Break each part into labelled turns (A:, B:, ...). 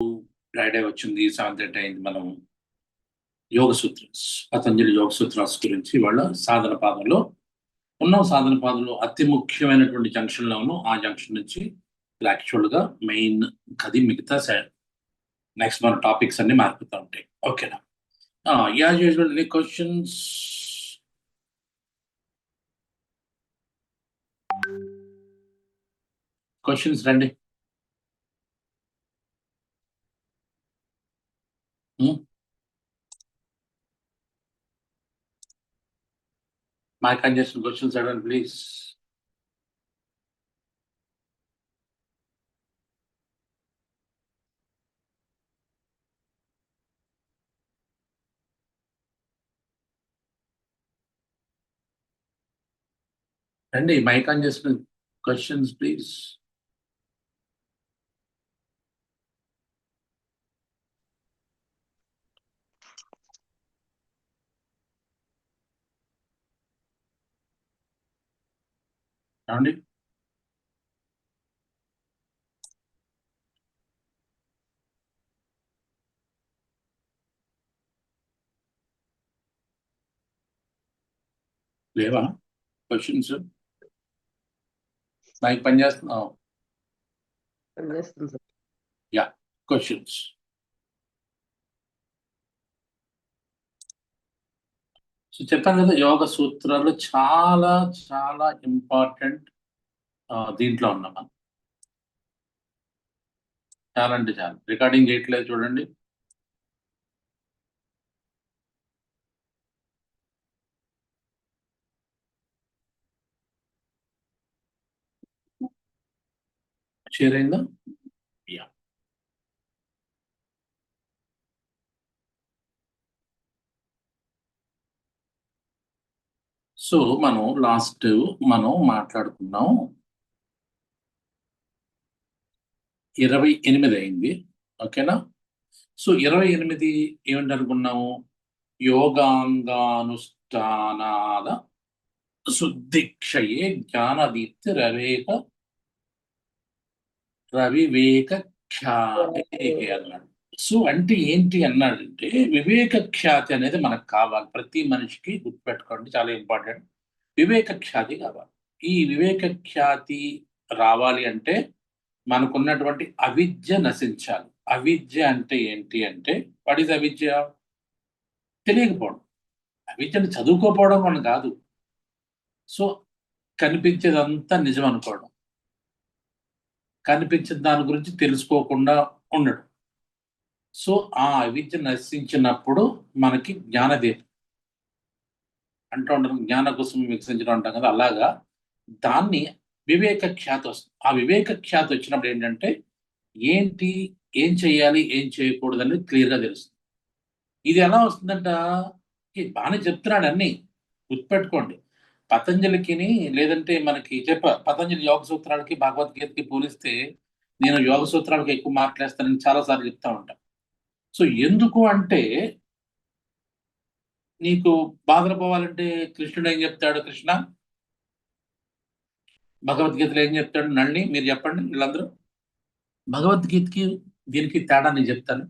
A: Friday వచ్చింది, seventh అయింది. మనం యోగ సూత్రాస్, పతంజలి యోగ సూత్రాస్ గురించి వాళ్ళ సాధన పాదంలో ఉన్నాం. సాధన పాదంలో అతి ముఖ్యమైనటువంటి జంక్షన్లో ఉన్నాం. ఆ జంక్షన్ నుంచి యాక్చువల్గా మెయిన్ గది, మిగతా నెక్స్ట్ మన టాపిక్స్ అన్ని మారిపోతూ ఉంటాయి. ఓకేనా? As usual any questions? Questions రండి. మైక్ ఆన్ చేసిన క్వశ్చన్స్ అడగండి ప్లీజ్. రండి, మైక్ ఆన్ చేసిన క్వశ్చన్స్ ప్లీజ్. రండి. లేవా క్వశ్చన్స్? మైక్ పని చేస్తున్నావు? Yeah, questions. సో చెప్పాను కదా, యోగ సూత్రాలు చాలా చాలా ఇంపార్టెంట్. దీంట్లో ఉన్నాం మనం. చాలా అంటే చాలా. రికార్డింగ్ చేయట్లేదు చూడండి. షేర్ అయిందా? యా. సో మనం మనం మాట్లాడుకున్నాం 28 అయింది. ఓకేనా? సో 28 ఏమిటి అనుకున్నాము? యోగాంగానుష్ఠానాల శుద్ధిక్షయే జ్ఞానదీప్తి రవివేక ఖ్యాతి అన్నాడు. సో అంటే ఏంటి అన్నాడంటే, వివేక ఖ్యాతి అనేది మనకు కావాలి. ప్రతి మనిషికి గుర్తుపెట్టుకోండి, చాలా ఇంపార్టెంట్. వివేక ఖ్యాతి కావాలి. ఈ వివేక ఖ్యాతి రావాలి అంటే మనకున్నటువంటి అవిద్య నశించాలి. అవిద్య అంటే ఏంటి అంటే, వాట్ ఈజ్ అవిద్య? తెలియకపోవడం. అవిద్యను చదువుకోపోవడం అని కాదు. సో కనిపించేదంతా నిజం అనుకోవడం, కనిపించిన దాని గురించి తెలుసుకోకుండా ఉండడం. సో ఆ అవిద్య నశించినప్పుడు మనకి జ్ఞానదీపం అంటూ ఉంటాం, జ్ఞాన కుసుమం వికసించడం అంటాం కదా. అలాగా దాన్ని వివేక ఖ్యాతి వస్తుంది. ఆ వివేక ఖ్యాతి వచ్చినప్పుడు ఏంటంటే, ఏంటి, ఏం చేయాలి, ఏం చేయకూడదు అనేది క్లియర్గా తెలుస్తుంది. ఇది ఎలా వస్తుందంట? బాగానే చెప్తున్నాడు అన్ని, గుర్తుపెట్టుకోండి. పతంజలికి లేదంటే మనకి పతంజలి యోగ సూత్రాలకి భగవద్గీతకి పోలిస్తే నేను యోగ సూత్రాలకి ఎక్కువ మాట్లాడేస్తానని చాలాసార్లు చెప్తా ఉంటాను. సో ఎందుకు అంటే, నీకు బాధలు పోవాలంటే కృష్ణుడు ఏం చెప్తాడు? కృష్ణ భగవద్గీతలో ఏం చెప్తాడు? నల్ని మీరు చెప్పండి, వీళ్ళందరూ. భగవద్గీతకి దీనికి తేడా నేను చెప్తాను.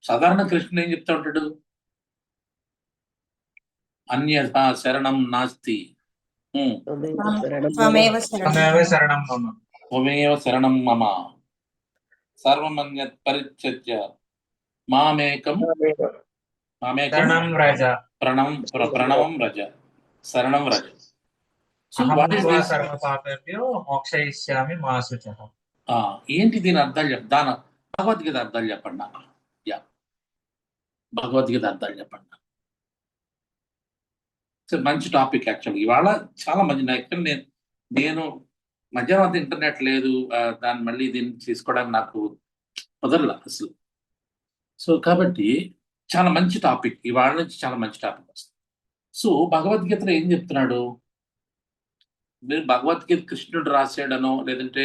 A: సాధారణ కృష్ణుడు ఏం చెప్తా ఉంటాడు? అన్యథా శరణం నాస్తి,
B: త్వమేవ
A: శరణం మమ, సర్వమన్యత్ పరిత్యజ్య మామేకం ప్రణవం రజ, శరణం రజ. ఏంటి దీని అర్థాలు చెప్తాను? భగవద్గీత అర్థాలు చెప్పండి నాకు. యా, భగవద్గీత అర్థాలు చెప్పండి. మంచి టాపిక్ యాక్చువల్గా ఇవాళ. చాలా మంచి నేను మధ్యాహ్నం అంతా ఇంటర్నెట్ లేదు, దాన్ని మళ్ళీ దీన్ని తీసుకోవడానికి నాకు కుదరల అసలు. సో కాబట్టి చాలా మంచి టాపిక్ ఇవాళ నుంచి, చాలా మంచి టాపిక్ వస్తుంది. సో భగవద్గీతలో ఏం చెప్తున్నాడు? మీరు భగవద్గీత కృష్ణుడు రాసాడనో, లేదంటే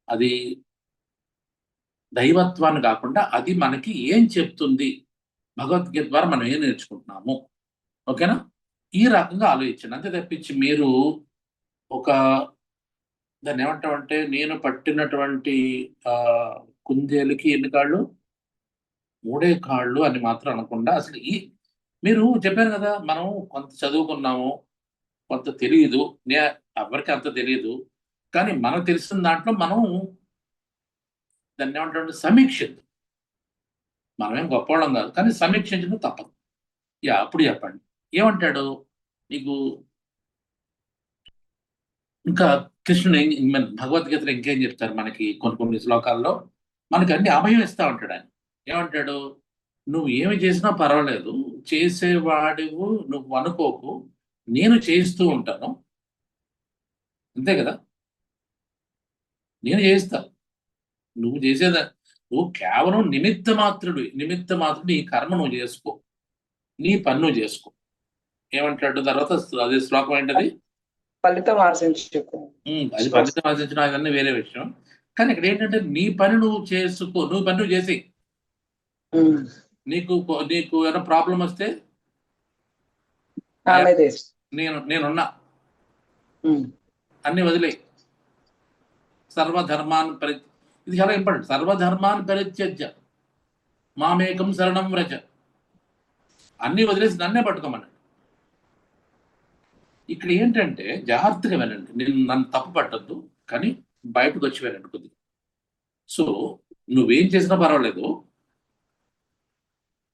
A: అది దైవత్వాన్ని కాకుండా అది మనకి ఏం చెప్తుంది, భగవద్గీత ద్వారా మనం ఏం నేర్చుకుంటున్నాము. ఓకేనా? ఈ రకంగా ఆలోచించండి. అంతే తప్పించి మీరు ఒక దాన్ని ఏమంటామంటే, నేను పట్టినటువంటి కుందేలుకి ఎన్ని కాళ్ళు? 3 కాళ్ళు అని మాత్రం అనకుండా అసలు మీరు చెప్పారు కదా, మనం కొంత చదువుకున్నాము, కొంత తెలియదు. ఎవరికి అంత తెలియదు. కానీ మనకు తెలిసిన దాంట్లో మనం దాన్ని ఏమంటారు, సమీక్షిద్దాం. మనమేం గొప్పవాళ్ళం కాదు, కానీ సమీక్షించడం తప్పదు. అప్పుడు చెప్పండి ఏమంటాడు నీకు. ఇంకా కృష్ణుడు భగవద్గీతలో ఇంకేం చెప్తారు మనకి, కొన్ని కొన్ని శ్లోకాల్లో మనకి అన్ని అభయం ఇస్తా ఉంటాడు ఆయన. ఏమంటాడు, నువ్వు ఏమి చేసినా పర్వాలేదు, చేసేవాడివు నువ్వు అనుకోకు, నేను చేయిస్తూ ఉంటాను. అంతే కదా, నేను చేయిస్తా. నువ్వు చేసేదా, నువ్వు కేవలం నిమిత్త మాత్రుడు నీ కర్మ నువ్వు చేసుకో, నీ పని నువ్వు చేసుకో. ఏమంటాడు తర్వాత అదే శ్లోకం ఏంటది,
B: ఫలితం ఆశించకు.
A: అది ఫలితం ఆశించడం అదన్నీ వేరే విషయం. కానీ ఇక్కడ ఏంటంటే నీ పని నువ్వు చేసుకో, నువ్వు పని నువ్వు చేసి, నీకు ఏమైనా ప్రాబ్లం వస్తే నేనున్నా, అన్ని వదిలే. సర్వధర్మాన్ ఇది చాలా ఇంపార్టెంట్. సర్వధర్మాన్ పరిత్యజ్య మామేకం శరణం వ్రజ. అన్ని వదిలేసి నన్నే పట్టుకోమన్నాడు. ఇక్కడ ఏంటంటే జాగ్రత్తగా వెళ్ళండి, నన్ను తప్పు పట్టద్దు, కానీ బయటకు వచ్చి వెళ్ళండి కొద్దిగా. సో నువ్వేం చేసినా పర్వాలేదు,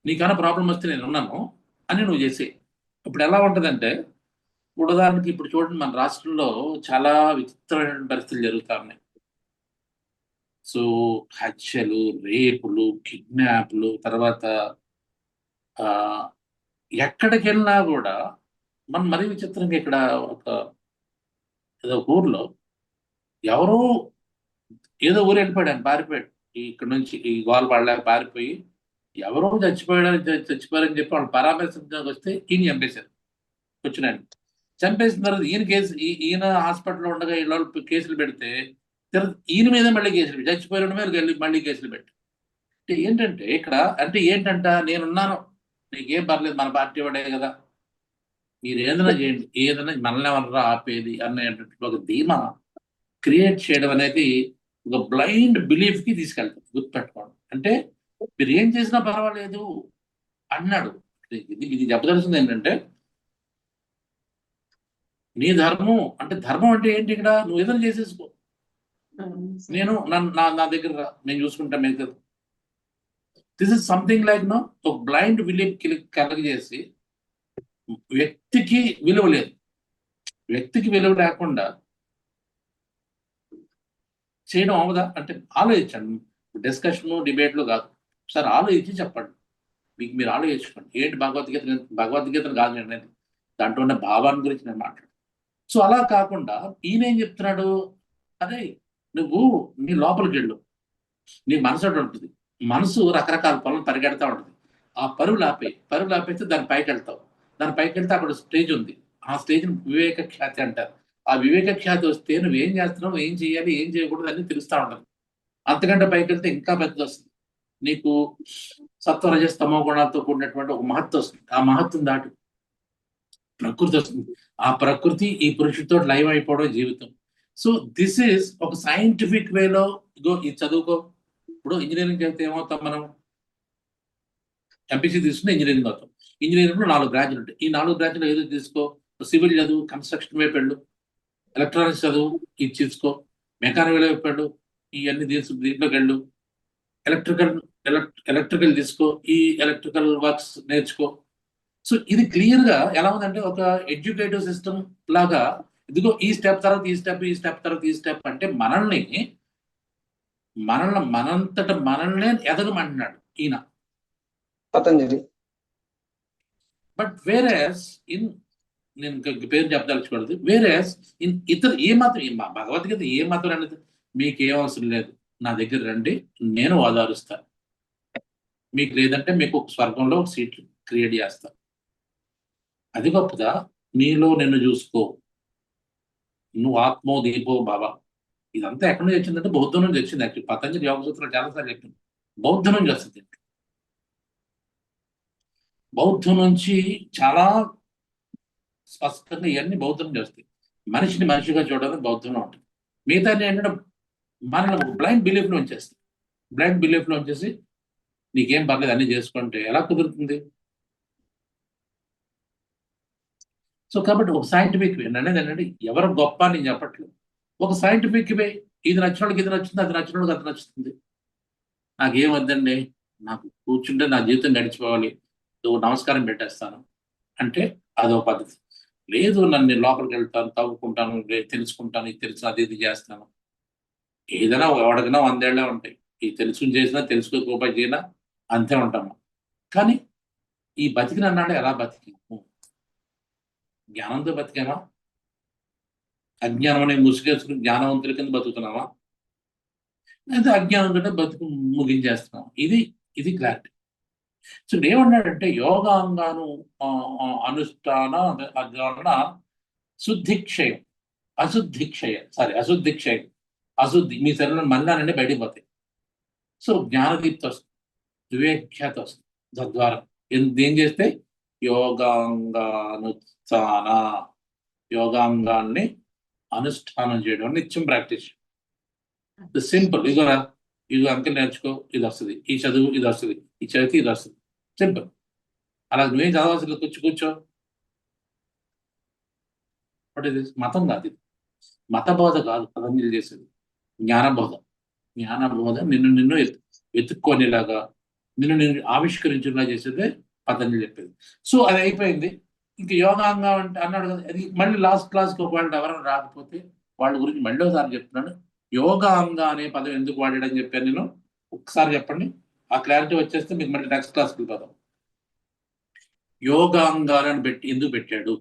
A: నీకన్నా ప్రాబ్లం వస్తే నేను ఉన్నాను అని నువ్వు చేసే. ఇప్పుడు ఎలా ఉంటుందంటే, ఉదాహరణకి ఇప్పుడు చూడండి, మన రాష్ట్రంలో చాలా విచిత్రమైన పరిస్థితులు జరుగుతూ ఉన్నాయి. సో హత్యలు, రేపులు, కిడ్నాప్లు, తర్వాత ఎక్కడికి వెళ్ళినా కూడా మనం మరీ విచిత్రంగా ఇక్కడ ఏదో ఊర్లో ఎవరో ఏదో ఊరు వెళ్ళిపోయాడు, పారిపోయాడు. ఇక్కడ నుంచి ఈ గోల్ పడలేక పారిపోయి ఎవరో చచ్చిపోయారని చెప్పి వాళ్ళు పరామర్శించడానికి వస్తే ఈయన చంపేశారు. వచ్చినాడు చంపేసిన తర్వాత ఈయన హాస్పిటల్లో ఉండగా వీళ్ళ కేసులు పెడితే ఈయన మీద మళ్ళీ కేసులు, చచ్చిపోయిన మీద మళ్ళీ కేసులు పెట్టి. అంటే ఏంటంటే ఇక్కడ ఏంటంట, నేనున్నాను, నీకేం పర్లేదు, మన పార్టీ వాడే కదా, మీరు ఏదైనా చేయండి, ఏదైనా మనల్ని ఎవరన్నా ఆపేది అనేటటువంటి ఒక ధీమా క్రియేట్ చేయడం అనేది ఒక బ్లైండ్ బిలీఫ్ కి తీసుకెళ్తాం. గుర్తుపెట్టుకోండి. అంటే మీరు ఏం చేసినా పర్వాలేదు అన్నాడు. ఇది చెప్పదలసింది ఏంటంటే, నీ ధర్మం అంటే, ధర్మం అంటే ఏంటి, ఇక్కడ నువ్వు ఏదైనా చేసేసుకో, నేను నా దగ్గర నేను చూసుకుంటా మీకు. This is something like no, ఒక బ్లైండ్ బిలీఫ్ కలగజేసి వ్యక్తికి విలువ లేదు. వ్యక్తికి విలువ లేకుండా చేయడం అవదా అంటే, ఆలోచించండి. డిస్కషన్ డిబేట్లు కాదు, సార్ ఆలోచించి చెప్పండి, మీకు మీరు ఆలోచించుకోండి. ఏంటి భగవద్గీతను కాదు నేను దాంట్లో ఉన్న భావాన్ని గురించి నేను మాట్లాడు. సో అలా కాకుండా ఈయన ఏం చెప్తున్నాడు, అదే నువ్వు నీ లోపలికి వెళ్ళు, నీ మనసు ఉంటుంది, మనసు రకరకాల పనులు పరిగెడతా ఉంటుంది. ఆ పరుగులు ఆపేస్తే దాని పైకి వెళ్తావు. దాని పైకి వెళ్తే అక్కడ స్టేజ్ ఉంది, ఆ స్టేజ్ వివేక ఖ్యాతి అంటారు. ఆ వివేక ఖ్యాతి వస్తే నువ్వు ఏం చేస్తున్నావు, ఏం చేయాలి, ఏం చేయకూడదు అని తెలుస్తూ ఉంటుంది. అంతకంటే పైకి వెళ్తే ఇంకా పెద్దది వస్తుంది. నీకు సత్వరజ తమో గుణాలతో కూడినటువంటి ఒక మహత్వం వస్తుంది. ఆ మహత్వం దాటు ప్రకృతి వస్తుంది. ఆ ప్రకృతి ఈ పురుషుడితో లైవ్ అయిపోవడం జీవితం. సో దిస్ ఈస్ ఒక సైంటిఫిక్ వేలో ఇది చదువుకో. ఇప్పుడు ఇంజనీరింగ్ చేస్తే ఏమవుతాం మనం, ఎంపీసీ తీసుకుని ఇంజనీరింగ్ అవుతాం. ఇంజనీరింగ్ లో 4 బ్రాంచ్లు ఉంటాయి. ఈ 4 బ్రాంచ్లు ఏదో తీసుకో, సివిల్ చదువు, కన్స్ట్రక్షన్ వైపు వెళ్ళు, ఎలక్ట్రానిక్స్ చదువు, ఇది తీసుకో, మెకానికల్ వైపు వెళ్ళు, ఇవన్నీ దీంట్లోకి వెళ్ళు, ఎలక్ట్రికల్ తీసుకో, ఈ ఎలక్ట్రికల్ వర్క్స్ నేర్చుకో. సో ఇది క్లియర్ గా ఎలా ఉందంటే, ఒక ఎడ్యుకేటివ్ సిస్టమ్ లాగా, ఇదిగో ఈ స్టెప్ తర్వాత ఈ స్టెప్, ఈ స్టెప్ తర్వాత ఈ స్టెప్ అంటే మనంతట మనల్నే ఎదగమంటున్నాడు ఈయన
B: పతంజలి.
A: బట్ వేరేస్ ఇన్, నేను పేరు చెప్పదలుచుకోలేదు, వేరేస్ ఇన్ ఇతర ఏ మాత్రం భగవద్గీత ఏ మాత్రం అనేది మీకేం అవసరం లేదు, నా దగ్గర రండి, నేను ఓదారుస్తాను, మీకు లేదంటే మీకు స్వర్గంలో ఒక సీట్ క్రియేట్ చేస్తాను. అది గొప్పదా, నీలో నిన్ను చూసుకో, నువ్వు ఆత్మో దీపో భవ. ఇదంతా ఎక్కడి నుంచి వచ్చిందంటే బౌద్ధం నుంచి వచ్చింది. యాక్చువల్ పతంజలి యోగ సూత్రాలు చాలాసార్లు చెప్పింది, బౌద్ధం నుంచి వస్తుంది. బౌద్ధం నుంచి చాలా స్పష్టంగా ఇవన్నీ బౌద్ధం నుంచి వస్తాయి. మనిషిని మనిషిగా చూడడం బౌద్ధంలో ఉంటుంది. మిగతా ఏంటంటే మనల్ని బ్లైండ్ బిలీఫ్ నుంచి వస్తాయి. బ్లైండ్ బిలీఫ్ లో వచ్చేసి నీకేం పర్లేదు అన్ని చేసుకుంటే ఎలా కుదురుతుంది? సో కాబట్టి ఒక సైంటిఫిక్ వే అనేది ఏంటంటే ఎవరు గొప్ప అని నేను చెప్పట్లేదు. ఒక సైంటిఫిక్ వే, ఇది నచ్చిన వాళ్ళకి ఇది నచ్చుతుంది, అది నచ్చిన వాళ్ళకి అది నచ్చుతుంది. నాకేం వద్దండి, నాకు కూర్చుంటే నా జీవితం గడిచిపోవాలి, నువ్వు నమస్కారం పెట్టేస్తాను అంటే అదో పద్ధతి. లేదు నన్ను లోపలికి వెళ్తాను, తవ్వుకుంటాను, తెలుసుకుంటాను, ఇది తెలుసు అది ఇది చేస్తాను. ఏదైనా ఎవడికైనా 100 ఏళ్లే ఉంటాయి. ఈ తెలుసుకుని చేసినా తెలుసుకోకపోయి చేసినా అంతే ఉంటాము. కానీ ఈ బతికినన్నాడు ఎలా బతికాము? జ్ఞానంతో బతికామా? అజ్ఞానం అనే ముసుగేసుకుని జ్ఞానవంతుల కింద బతుకుతున్నామా? లేదా అజ్ఞానంతో బతుకు ముగించేస్తున్నాం? ఇది క్లారిటీ. సో ఏమన్నాడంటే యోగాంగాను అనుష్ఠాన అధ్యయన శుద్ధిక్షయం అశుద్ధిక్షయం అశుద్ధిక్షయం అశుద్ధి మీ శరీరంలో మళ్ళానంటే బయటికి పోతాయి. సో జ్ఞానదీప్తి వస్తుంది, వివేఖ్యాత వస్తుంది. తద్వారా ఏం చేస్తే యోగాంగాన్ని అనుష్ఠానం చేయడం నిత్యం ప్రాక్టీస్. సింపుల్. ఇదిగో అంకెలు నేర్చుకో, ఇది వస్తుంది. ఈ చదువు ఇది వస్తుంది, ఈ చదివితే ఇది వస్తుంది. సింపుల్. అలా నువ్వేం చదవాల్సింది, కూర్చో. బట్ ఇది మతం కాదు, ఇది మత బోధ కాదు పతంజలి చేసేది, జ్ఞానబోధ. జ్ఞానబోధ నిన్ను వెతుక్కొనేలాగా, నిన్ను ఆవిష్కరించేలా చేసేదే పతంజలి చెప్పేది. సో అది అయిపోయింది. ఇంక యోగాంగం అంటే అన్నాడు కదా, అది మళ్ళీ లాస్ట్ క్లాస్కి ఒకవేళ ఎవరైనా రాకపోతే వాళ్ళ గురించి మళ్ళీ ఒకసారి చెప్తున్నాను. యోగాంగ అనే పదం ఎందుకు వాడాడని చెప్పాను నేను, ఒకసారి చెప్పండి. ఆ క్లారిటీ వచ్చేస్తే మీకు మళ్ళీ నెక్స్ట్ క్లాస్కి వెళ్ళిపోదాం. యోగాంగాలను ఎందుకు పెట్టాడు?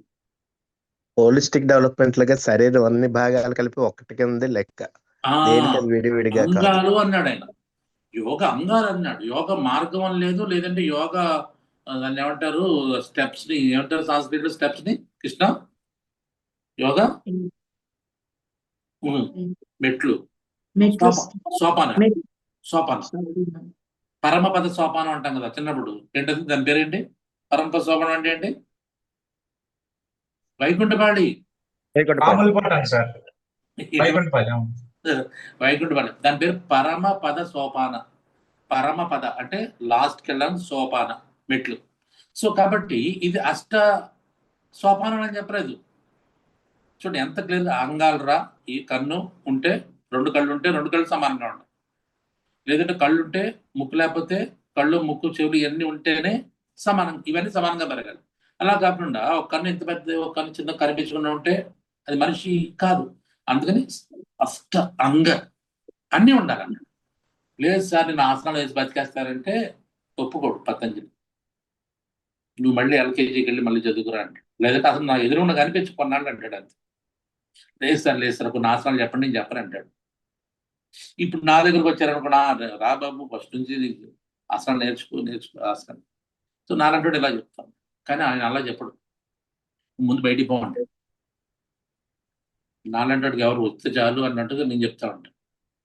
C: హోలిస్టిక్ డెవలప్మెంట్ లాగా శరీరం అన్ని భాగాలు కలిపి ఒకటి కింద లెక్క, విడివిడిగా
A: అంగాలు అన్నాడు ఆయన. యోగ అంగాలు అన్నాడు. యోగ మార్గం అని లేదు, లేదంటే యోగ దాన్ని ఏమంటారు, స్టెప్స్ ని ఏమంటారు సంస్కృతిలో, స్టెప్స్ ని కృష్ణ యోగా మెట్లు, సోపానం, పరమపద సోపానం అంటాం కదా చిన్నప్పుడు. ఏంటది దాని పేరేంటి? పరమపద సోపానం అంటే ఏంటి? వైకుంఠపాళి. వైకుంఠపాళి దాని పేరు పరమపద సోపాన. పరమపద అంటే లాస్ట్కి వెళ్ళాలని సోపాన మెట్లు. సో కాబట్టి ఇది అష్ట సోపానం అని చెప్పలేదు. చూడండి ఎంత క్లియర్గా అంగాలు రా. ఈ కన్ను ఉంటే 2 కళ్ళు ఉంటే 2 కళ్ళు సమానంగా ఉంటాయి. లేదంటే కళ్ళు ఉంటే ముక్కు లేకపోతే కళ్ళు, ముక్కు, చెవులు ఇవన్నీ ఉంటేనే సమానం, ఇవన్నీ సమానంగా పెరగాలి. అలా కాకుండా ఒక కన్ను ఎంత పెద్ద, ఒక కన్ను చిన్న కనిపించకుండా ఉంటే అది మనిషి కాదు. అందుకని అష్ట అంగ అన్నీ ఉండాలన్న. లేదు సార్ నేను ఆసనాలు వేసి బతికేస్తారంటే ఒప్పుకోడు పతంజలి. నువ్వు మళ్ళీ ఎల్కేజీకి వెళ్ళి మళ్ళీ చదువుకురా అంటాడు. లేదంటే అసలు నా ఎదురుకుండా కనిపించి కొన్నాళ్ళు అంటాడు. అంతే. లేదు సార్ కొన్ని ఆసనాలు చెప్పండి, నేను చెప్పను అంటాడు. ఇప్పుడు నా దగ్గరకు వచ్చారనుకున్నా, రా బాబు ఫస్ట్ నుంచి ఆసనాలు నేర్చుకో ఆసనాలు. సో నాలంటాడు ఇలా చెప్తాను, కానీ ఆయన అలా చెప్పడు. ముందు బయటికి పోమంటాడు. నాలంటాడు ఎవరు వస్తే చాలు అన్నట్టుగా నేను చెప్తా ఉంటాను.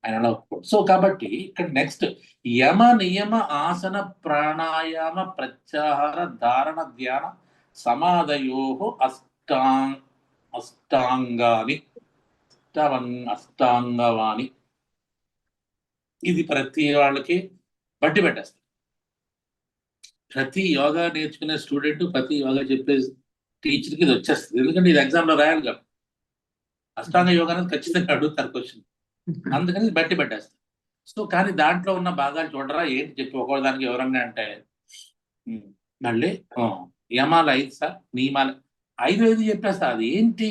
A: ఆయన అలా ఒప్పుకోడు. సో కాబట్టి ఇక్కడ నెక్స్ట్ యమ నియమ ఆసన ప్రాణాయామ ప్రత్యాహార ధారణ ధ్యాన సమాధయో అష్టాంగవాణి. ఇది ప్రతి వాళ్ళకి బట్టి పెట్టేస్తారు. ప్రతి యోగా నేర్చుకునే స్టూడెంట్, ప్రతి యోగా చెప్పే టీచర్కి ఇది వచ్చేస్తుంది. ఎందుకంటే ఇది ఎగ్జామ్లో రాయాలి కదా. అష్టాంగ యోగా అనేది ఖచ్చితంగా అడుగుతారు క్వశ్చన్. అందుకని బట్టి పెట్టేస్తారు. సో కానీ దాంట్లో ఉన్న భాగాలు చూడరా ఏంటి చెప్పి ఒక్కో దానికి వివరంగా అంటే మళ్ళీ యమాలు 5 సార్, నియమాలు 5 చెప్పేస్తా. అది ఏంటి?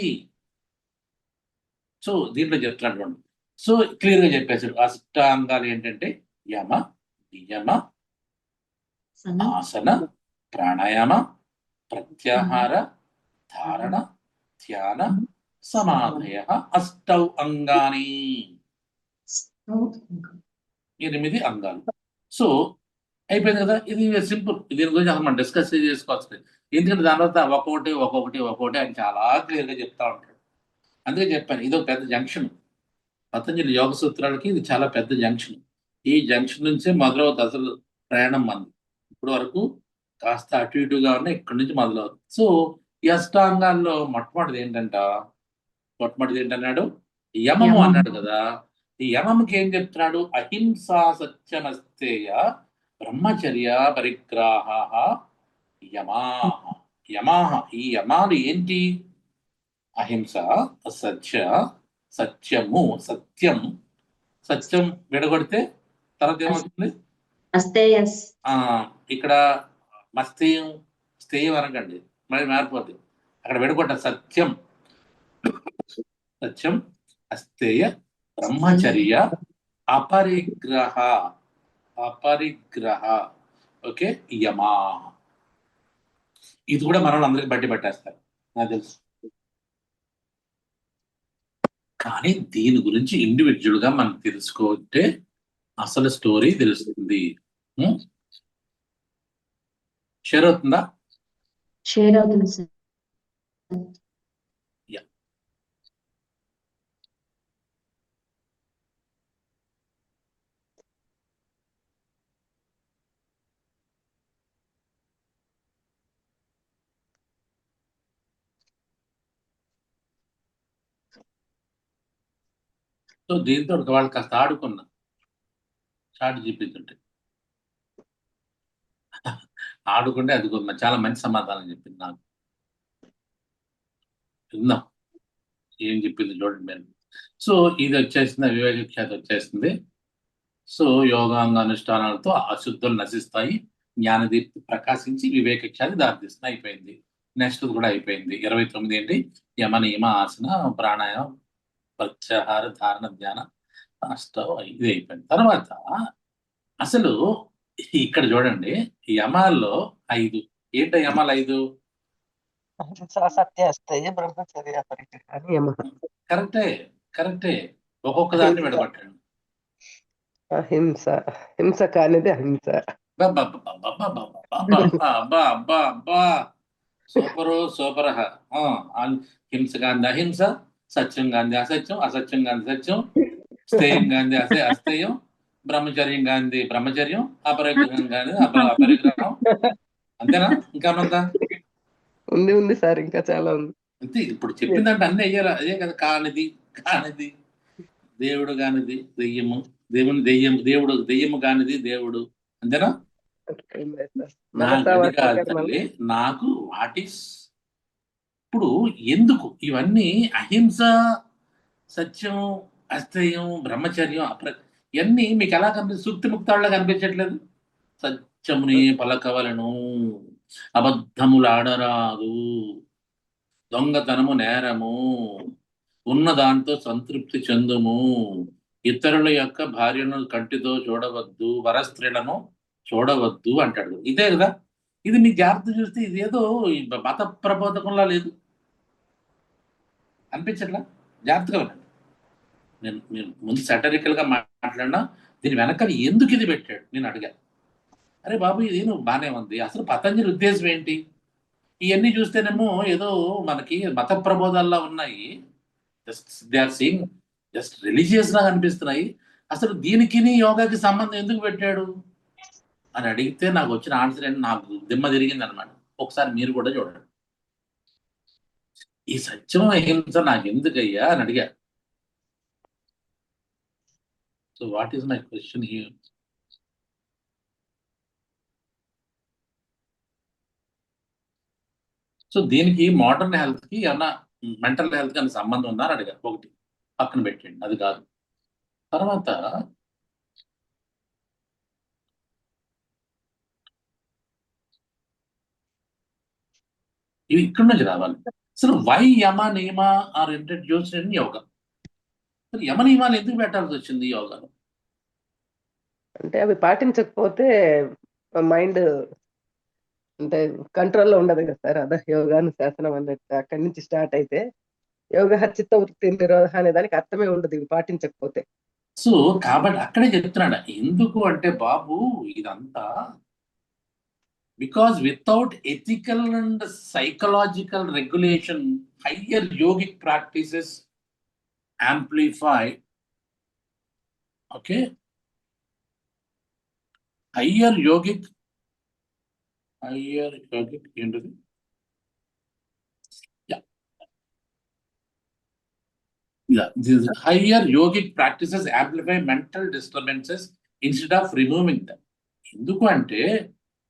A: సో దీంట్లో చెప్తున్నాడు. సో క్లియర్ గా చెప్పేశారు. అష్టాంగాలు ఏంటంటే యమ, నియమ, ఆసన, ప్రాణాయామ, ప్రత్యాహార, ధారణ, ధ్యాన, సమాధయ అష్టౌ అంగాని. 8 అంగాలు. సో అయిపోయింది కదా. ఇది సింపుల్. దీని గురించి అసలు మనం డిస్కస్ చేసుకోవచ్చు. ఎందుకంటే దాని తర్వాత ఒక్కొక్కటి ఆయన చాలా క్లియర్గా చెప్తా ఉంటాడు. అందుకే చెప్పాను ఇది ఒక పెద్ద జంక్షన్. పతంజలి యోగ సూత్రాలకి ఇది చాలా పెద్ద జంక్షన్. ఈ జంక్షన్ నుంచే మొదలవుతుంది అసలు ప్రయాణం మంది. ఇప్పటి వరకు కాస్త అటు ఇటుగా ఉన్న ఇక్కడి నుంచి మొదలవుతుంది. సో ఈ అష్టాంగాల్లో మొట్టమొదటిది ఏంటన్నాడు? యమము అన్నాడు కదా. ఈ యమముకి ఏం చెప్తున్నాడు? అహింసా సత్యమస్తేయ బ్రహ్మచర్య పరిగ్రహ యమాహ. యమాహ, ఈ యమాలు ఏంటి? అహింస, సత్యము, సత్యం. సత్యం విడగొడితే తర్వాత ఏమవుతుంది? ఇక్కడ మస్తేయం, స్థేయం అనకండి, మళ్ళీ మారిపోద్ది. అక్కడ విడగొట్ట సత్యం, సత్యం అస్తేయ బ్రహ్మచర్య అపరిగ్రహ, ఓకే, యమా. ఇది కూడా మనల్ని అందరికి బట్టి పట్టేస్తారు, నాకు తెలుసు. కానీ దీని గురించి ఇండివిజువల్ గా మనం తెలుసుకుంటే అసలు స్టోరీ తెలుస్తుంది. షేర్ అవుతుందా?
D: షేర్ అవుతుంది సార్.
A: సో దీంతో వాళ్ళు కాస్త ఆడుకున్నా, చాట్ జీపీతుంటే ఆడుకుంటే అది చాలా మంచి సమాధానం చెప్పింది నాకు. విందాం ఏం చెప్పింది చూడండి మీరు. సో ఇది వచ్చేసింది, వివేక ఖ్యాతి వచ్చేసింది. సో యోగాంగ అనుష్ఠానాలతో అశుద్ధులు నశిస్తాయి, జ్ఞానదీప్తి ప్రకాశించి వివేక ఖ్యాతి దారితీస్తుంది. అయిపోయింది. నెక్స్ట్ కూడా అయిపోయింది. 29 ఏంటి? యమ నియమ ఆసన ప్రాణాయామం ప్రత్యాహార ధారణ ధ్యాన ఇది అయిపోయింది. తర్వాత అసలు ఇక్కడ చూడండి, యమాల్లో 5 ఏంటో యమాలు 5?
B: సత్య అస్తేయ బ్రహ్మచర్య పరిగ్రహ.
A: కరెక్టే. ఒక్కొక్క దాన్ని విడగొట్టాడు.
B: అహింస, హింస కానిది అహింస.
A: సూపర్. హింస గాంధీ అహింస, సత్యం గాంధీ అసత్యం, అసత్యం గాంధీ సత్యం, స్థేయం గాంధీ అస్థేయం, బ్రహ్మచర్యం గాంధీ బ్రహ్మచర్యం, అపరిగ్రహం గాంధీ అపరిగ్రహం. అంతేనా? ఇంకా ఉందా?
B: ఉంది సార్, ఇంకా చాలా ఉంది.
A: అంతే. ఇప్పుడు చెప్పిందంటే అన్ని అయ్యారా? అదే కదా. కానిది దేవుడు కానిది దెయ్యము, దెయ్యము కానిది దేవుడు. అంతేనా? నాకు కాదు తల్లి, నాకు వాట్ ఈస్ ఇప్పుడు ఎందుకు ఇవన్నీ అహింస, సత్యం, అస్థేయం, బ్రహ్మచర్యం, ఇవన్నీ మీకు ఎలా కనిపిస్తుంది? సుక్తి ముక్తాళ్ళ కనిపించట్లేదు. సత్యముని పలకవలను, అబద్ధములాడరాదు, దొంగతనము నేరము, ఉన్న దాంతో సంతృప్తి చెందుము, ఇతరుల యొక్క భార్యను కంటితో చూడవద్దు, వరస్త్రీలను చూడవద్దు అంటాడు. ఇదే కదా. ఇది మీ జాగ్రత్త చూస్తే ఇదేదో మత ప్రబోధకంలా లేదు, అనిపించట్లా? జాగ్రత్తగా వినండి. నేను ముందు సెటరికల్ గా మాట్లాడినా, దీని వెనకాల ఎందుకు ఇది పెట్టాడు నేను అడిగాను. అరే బాబు, ఇది నువ్వు బాగానే ఉంది, అసలు పతంజలి ఉద్దేశం ఏంటి? ఇవన్నీ చూస్తేనేమో ఏదో మనకి మత ప్రబోధాల్లో ఉన్నాయి, they are seeing just religious గా అనిపిస్తున్నాయి. అసలు దీనికి యోగాకి సంబంధం ఎందుకు పెట్టాడు అని అడిగితే నాకు వచ్చిన ఆన్సర్ ఏంటి, నాకు దిమ్మ తిరిగింది అనమాట. ఒకసారి మీరు కూడా చూడండి. ఈ సత్యం అహింస నాకు ఎందుకయ్యా అని అడిగా. So what is my question here? So దీనికి మోడర్న్ హెల్త్ కి ఏమన్నా, మెంటల్ హెల్త్ కి ఏమన్నా సంబంధం ఉందా అని అడిగారు. ఒకటి పక్కన పెట్టండి, అది కాదు. తర్వాత ఇవి ఇక్కడి నుంచి రావాలి. అసలు వై యమ నియమ ఆర్ ఇంట్రడ్యూస్డ్ ఇన్ యోగా? యమ నియమాలు ఎందుకు పెట్టాల్సి వచ్చింది యోగాలో?
B: అంటే అవి పాటించకపోతే మైండ్ అంటే కంట్రోల్లో ఉండదు కదా సార్. అదే యోగానుశాసనం అన్నట్టు అక్కడి నుంచి స్టార్ట్ అయితే యోగ చిత్త వృత్తి నిరోధ అనే దానికి అర్థమే ఉండదు ఇవి పాటించకపోతే.
A: సో కాబట్టి అక్కడే చెప్తున్నాడు. ఎందుకు అంటే బాబు, ఇదంతా because without ethical and psychological regulation, higher yogic practices amplify, okay, higher yogic ఏంటది? Yeah, these higher yogic practices amplify mental disturbances instead of removing them. ఎందుకు అంటే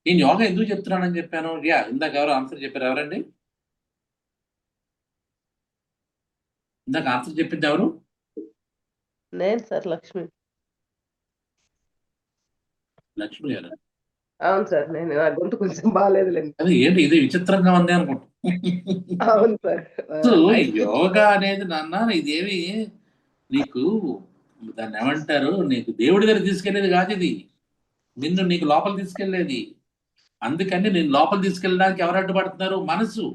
A: నేను యోగా ఎందుకు చెప్తున్నానని చెప్పాను. యా, ఇందాక ఎవరు ఆన్సర్ చెప్పారు? ఎవరండి ఇందాక ఆన్సర్ చెప్పింది? ఎవరు?
B: నేను సార్, లక్ష్మి.
A: లక్ష్మి గారు.
B: అవును సార్, నేను నా గొంతు కొంచెం బాగాలేదులేండి.
A: అదే ఏంటి ఇది విచిత్రంగా ఉంది అనుకుంటా.
B: అవును సార్.
A: సో
B: నైట్
A: యోగా అనేది నాన్న ఇదేమి నీకు దాన్ని ఏమంటారు, నీకు దేవుడి దగ్గర తీసుకెళ్లేది కాదు ఇది. నిన్ను నీకు లోపల తీసుకెళ్లేది. అందుకని నేను లోపల తీసుకెళ్ళడానికి ఎవరు అడ్డుపడుతున్నారు? మనసు.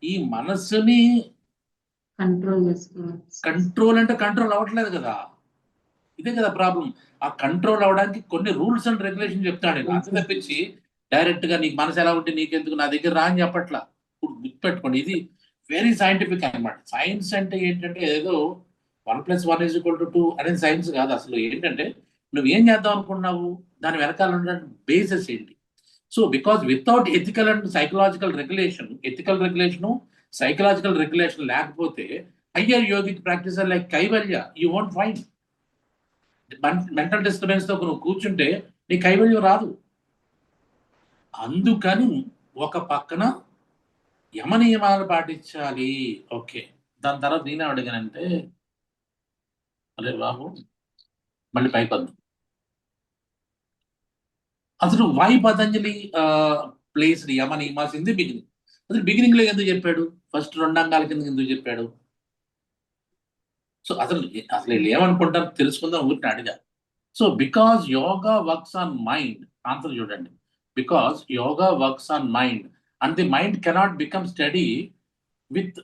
A: ఈ మనస్సుని
D: కంట్రోల్ చేసుకోవాలి.
A: కంట్రోల్ అంటే కంట్రోల్ అవ్వట్లేదు కదా. ఇదే కదా ప్రాబ్లం. ఆ కంట్రోల్ అవడానికి కొన్ని రూల్స్ అండ్ రెగ్యులేషన్ చెప్తాడు నేను. అంత తప్పించి డైరెక్ట్ గా నీకు మనసు ఎలా ఉంటే నీకెందుకు, నా దగ్గర రా అని చెప్పట్లా. ఇప్పుడు గుర్తుపెట్టుకోండి, ఇది వెరీ సైంటిఫిక్ అన్నమాట. సైన్స్ అంటే ఏంటంటే ఏదో 1+1=2 అనేది సైన్స్ కాదు. అసలు ఏంటంటే నువ్వు ఏం చేద్దాం అనుకున్నావు, దాని వెనకాల ఉన్న బేసెస్ ఏంటి. So because without ethical and psychological regulation, psychological regulation లేకపోతే higher yogic practice like Kaivalya you won't find. Mental disturbance తో నువ్వు కూర్చుంటే నీ కైవల్యం రాదు. అందుకని ఒక పక్కన యమ నియమాలు పాటించాలి. ఓకే, దాని తర్వాత నేనే అడిగానంటే, అరే బాబు మళ్ళీ పైకి వద్దాం. అసలు why Patanjali places yama niyamas in the beginning. అసలు బిగినింగ్ లో ఎందుకు చెప్పాడు? ఫస్ట్ 2 అంగాల కింద ఎందుకు చెప్పాడు? సో అసలు వీళ్ళు ఏమనుకుంటారు తెలుసుకుందాం ఊరిని అడిగా. So because yoga works on mind. Answer చూడండి. Because yoga works on mind and the mind cannot become steady with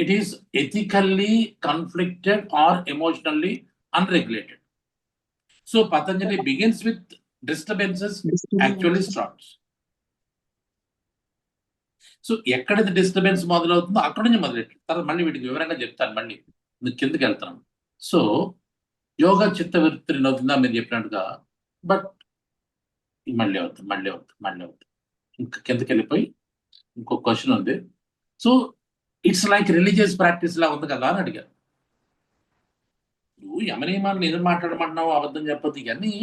A: it is ethically conflicted or emotionally unregulated. So Patanjali begins with disturbances actually starts. So ఎక్కడైతే disturbance మొదలవుతుందో అక్కడ నుంచి మొదలెట్టు. తర్వాత మళ్ళీ వీటికి వివరంగా చెప్తాను. మళ్ళీ కిందకి వెళ్తాను. సో యోగా చిత్తవృత్తి అవుతుందా మీరు చెప్పినట్టుగా. బట్ మళ్ళీ అవుతుంది. ఇంకా కిందకి వెళ్ళిపోయి ఇంకో క్వశ్చన్ ఉంది. So it's like religious practice లా ఉంది కదా అని అడిగారు. నువ్వు యమనియమాన్ని నిజం మాట్లాడమంటున్నావు, అబద్ధం చెప్పొద్దు. ఇవన్నీ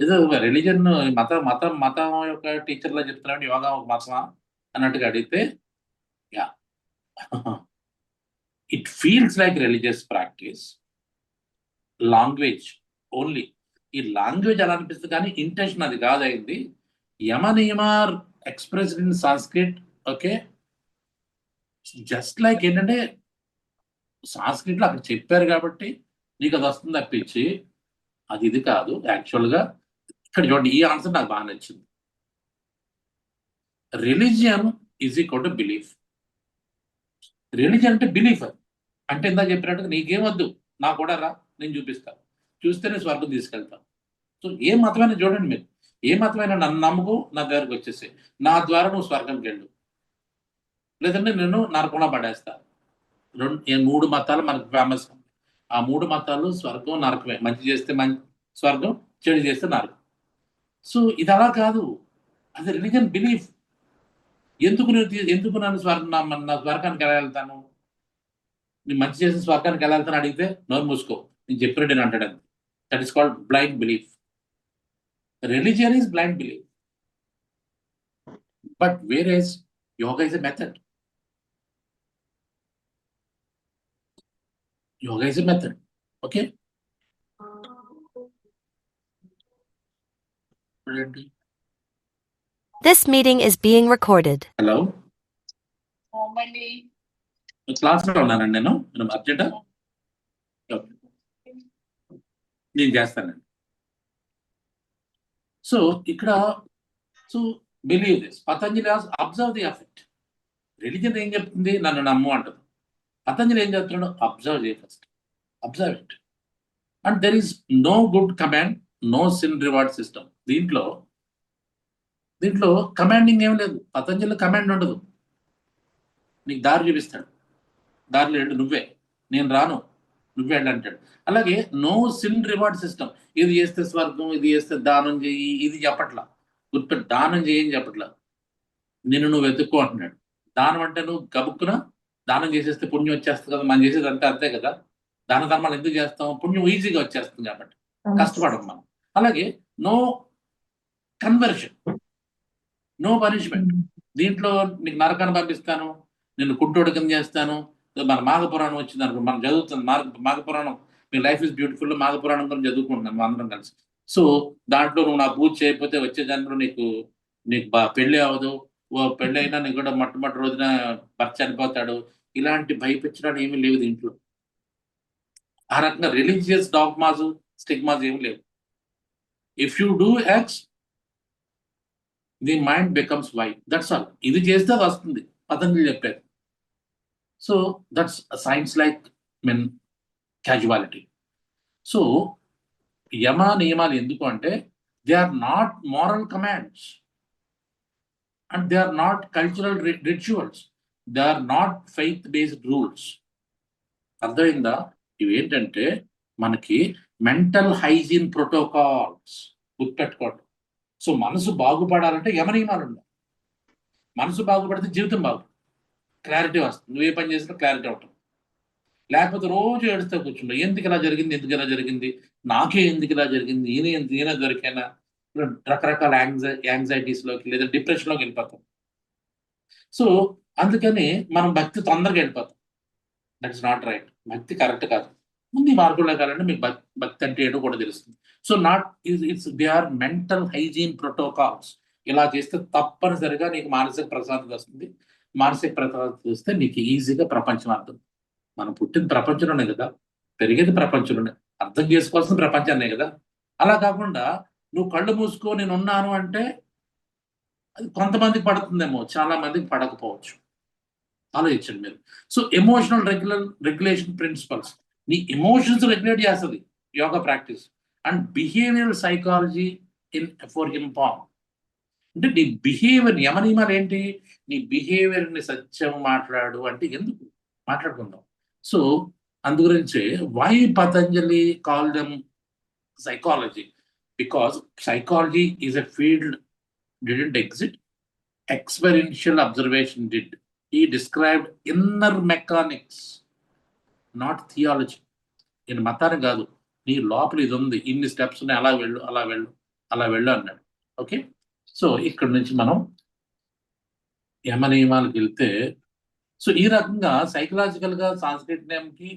A: ఏదో రిలీజన్ మతం యొక్క టీచర్లా చెప్తున్నాడు. యోగా ఒక మతమా అన్నట్టుగా అడిగితే, yeah it feels like religious practice. Language only. ఈ లాంగ్వేజ్ ఎలా అనిపిస్తుంది కానీ ఇంటెన్షన్ అది కాదైంది. Yama niyamas expressed in Sanskrit. Okay, just like ఏంటంటే సంస్క్రిట్ లో అక్కడ చెప్పారు కాబట్టి నీకు అది వస్తుంది తప్పించి అది ఇది కాదు. యాక్చువల్గా ఇక్కడ చూడండి, ఈ ఆన్సర్ నాకు బాగా నచ్చింది. Religion is equal to belief. Religion అంటే బిలీఫ్. అంటే ఇందా చెప్పినట్టుగా నీకేమొద్దు, నా కూడా రా, నేను చూపిస్తాను, చూస్తేనే స్వర్గం తీసుకెళ్తాను. సో ఏ మతమైనా చూడండి మీరు, ఏ మతమైనా నన్ను నమ్ముకు, నా దగ్గరకు వచ్చేసి నా ద్వారా నువ్వు స్వర్గంకి వెళ్ళు, లేదంటే నేను నరకుండా పడేస్తా. 3 మతాలు మనకు ఫేమస్. ఆ 3 మతాలు స్వర్గం నరకమే. మంచి చేస్తే మంచి స్వర్గం, చెడు చేస్తే నరకం. సో ఇది అలా కాదు, అది రిలీజియన్ బిలీఫ్. ఎందుకు నన్ను నా స్వర్గానికి ఎలా వెళ్తాను, నేను మంచి చేసిన స్వర్గానికి ఎలా వెళ్తాను అడిగితే నోరు మూసుకో, నేను చెప్పినట్టు నేను అంటాడు. That is called blind belief. Religion is blind belief. But whereas yoga is a method. Yoga is a method. Okay?
E: This meeting is being recorded.
A: Hello? Class లో ఉన్నానండి నేను అర్జెంటా? నేను చేస్తానండి. సో ఇక్కడ believe this. Patanjali observe the effect. Religion ఏం చెప్తుంది? నన్ను నమ్ము అంటుంది. పతంజలి ఏం చెప్తున్నాడు? అబ్జర్వ్ చేయ first, observe it. And there is no good command, no sin reward system. దీంట్లో కమాండింగ్ ఏం లేదు. పతంజలి కమాండ్ ఉండదు. నీకు దారి చూపిస్తాడు. దారిలో వెళ్ళు, నువ్వే, నేను రాను, నువ్వే వెళ్ళి అంటాడు. అలాగే నో సిన్ రివార్డ్ సిస్టమ్. ఇది చేస్తే స్వర్గం, ఇది చేస్తే దానం చేయి, ఇది చెప్పట్లా. గుర్తుపెట్టి, దానం చేయని చెప్పట్లా. నిన్ను నువ్వు వెతుక్కో అంటున్నాడు. దానం అంటే నువ్వు గబుక్కున దానం చేసేస్తే పుణ్యం వచ్చేస్తుంది కదా, మనం చేసేది అంతే కదా. దాన ధర్మాలు ఎందుకు చేస్తాం? పుణ్యం ఈజీగా వచ్చేస్తుంది కాబట్టి, కష్టపడం మనం. అలాగే నో కన్వర్షన్, నో పనిష్మెంట్. దీంట్లో నీకు నరకాన్ని పంపిస్తాను, నిన్ను కుంటోడు కింద చేస్తాను. మన మాఘపురాణం వచ్చింది అనుకో, మనం చదువుతుంది మాఘపురాణం. మీ లైఫ్ ఇస్ బ్యూటిఫుల్ మాఘపురాణం గురించి చదువుకుంటున్నాను అందరం కలిసి. సో దాంట్లో నువ్వు నా పూజ చేయకపోతే వచ్చే జన్మలో నీకు పెళ్ళి అవ్వదు, పెళ్ళి అయినా నీకు కూడా మొట్టమొదటి రోజున భర్త చనిపోతాడు. ఇలాంటి భయపించడానికి ఏమీ లేవు దీంట్లో. ఆ రకంగా రిలీజియస్ డాగ్మాస్, స్టిగ్మాస్ ఏమి లేవు. If you do X, the mind becomes Y, that's all. ఇది చేస్తే అది వస్తుంది, పతంజలి చెప్పారు. So that's science like mean causality. So yama నియమాలు ఎందుకు అంటే they are not moral commands and they are not cultural rituals, they are not faith based rules. అర్థమైందా? ఇవేంటంటే మనకి మెంటల్ హైజీన్ ప్రోటోకాల్స్, గుర్తుపెట్టుకోండి. సో మనసు బాగుపడాలంటే యమ నియమాలు ఉండాలి. మనసు బాగుపడితే జీవితం బాగుపడుతుంది, క్లారిటీ వస్తుంది, నువ్వే పని చేసినా క్లారిటీ ఉంటుంది. లేకపోతే రోజు ఏడుస్తూ కూర్చుంటావు, ఎందుకు ఇలా జరిగింది, నాకే ఎందుకు ఇలా జరిగింది, ఈయన దొరికైనా, రకరకాల యాంగ్జైటీస్లోకి లేదా డిప్రెషన్లోకి వెళ్ళిపోతాం. సో అందుకని మనం భక్తి తొందరగా వెళ్ళిపోతాం. That is not right. భక్తి కరెక్ట్ కాదు. ముందు ఈ మార్గంలో కావాలంటే మీకు భక్తి అంటే ఏంటో కూడా తెలుస్తుంది. So it's they are mental hygiene protocols. ఇలా చేస్తే తప్పనిసరిగా నీకు మానసిక ప్రశాంతత వస్తుంది. మానసిక ప్రశాంతత వస్తే నీకు ఈజీగా ప్రపంచం అర్థం. మనం పుట్టిన ప్రపంచంలోనే కదా, పెరిగేది ప్రపంచంలోనే, అర్థం చేసుకోవాల్సిన ప్రపంచాన్నే కదా. అలా కాకుండా నువ్వు కళ్ళు మూసుకో నేను ఉన్నాను అంటే అది కొంతమందికి పడుతుందేమో, చాలా మందికి పడకపోవచ్చు. ఆలోచించండి మీరు. సో ఎమోషనల్ రెగ్యులేషన్ ప్రిన్సిపల్స్, నీ ఎమోషన్స్ రెగ్యులేట్ చేస్తుంది yoga practice. And behavioural psychology for inform, అంటే నీ బిహేవియర్, యమ నియమాలు ఏంటి? నీ బిహేవియర్ని సత్యం మాట్లాడు అంటే ఎందుకు మాట్లాడుకుందాం. సో అందు గురించి why Patanjali call them psychology, because psychology is a field didn't exist, experiential observation did. He described inner mechanics, not theology. ఈయన మతాన్ని కాదు, నీ లోపల ఇది ఉంది, ఇన్ని స్టెప్స్ ఉన్నాయి, అలా వెళ్ళు అన్నాడు. ఓకే, సో ఇక్కడ నుంచి మనం యమ నియమాలకు వెళ్తే, సో ఈ రకంగా సైకలాజికల్గా సాంస్క్రిట్ నేమ్కి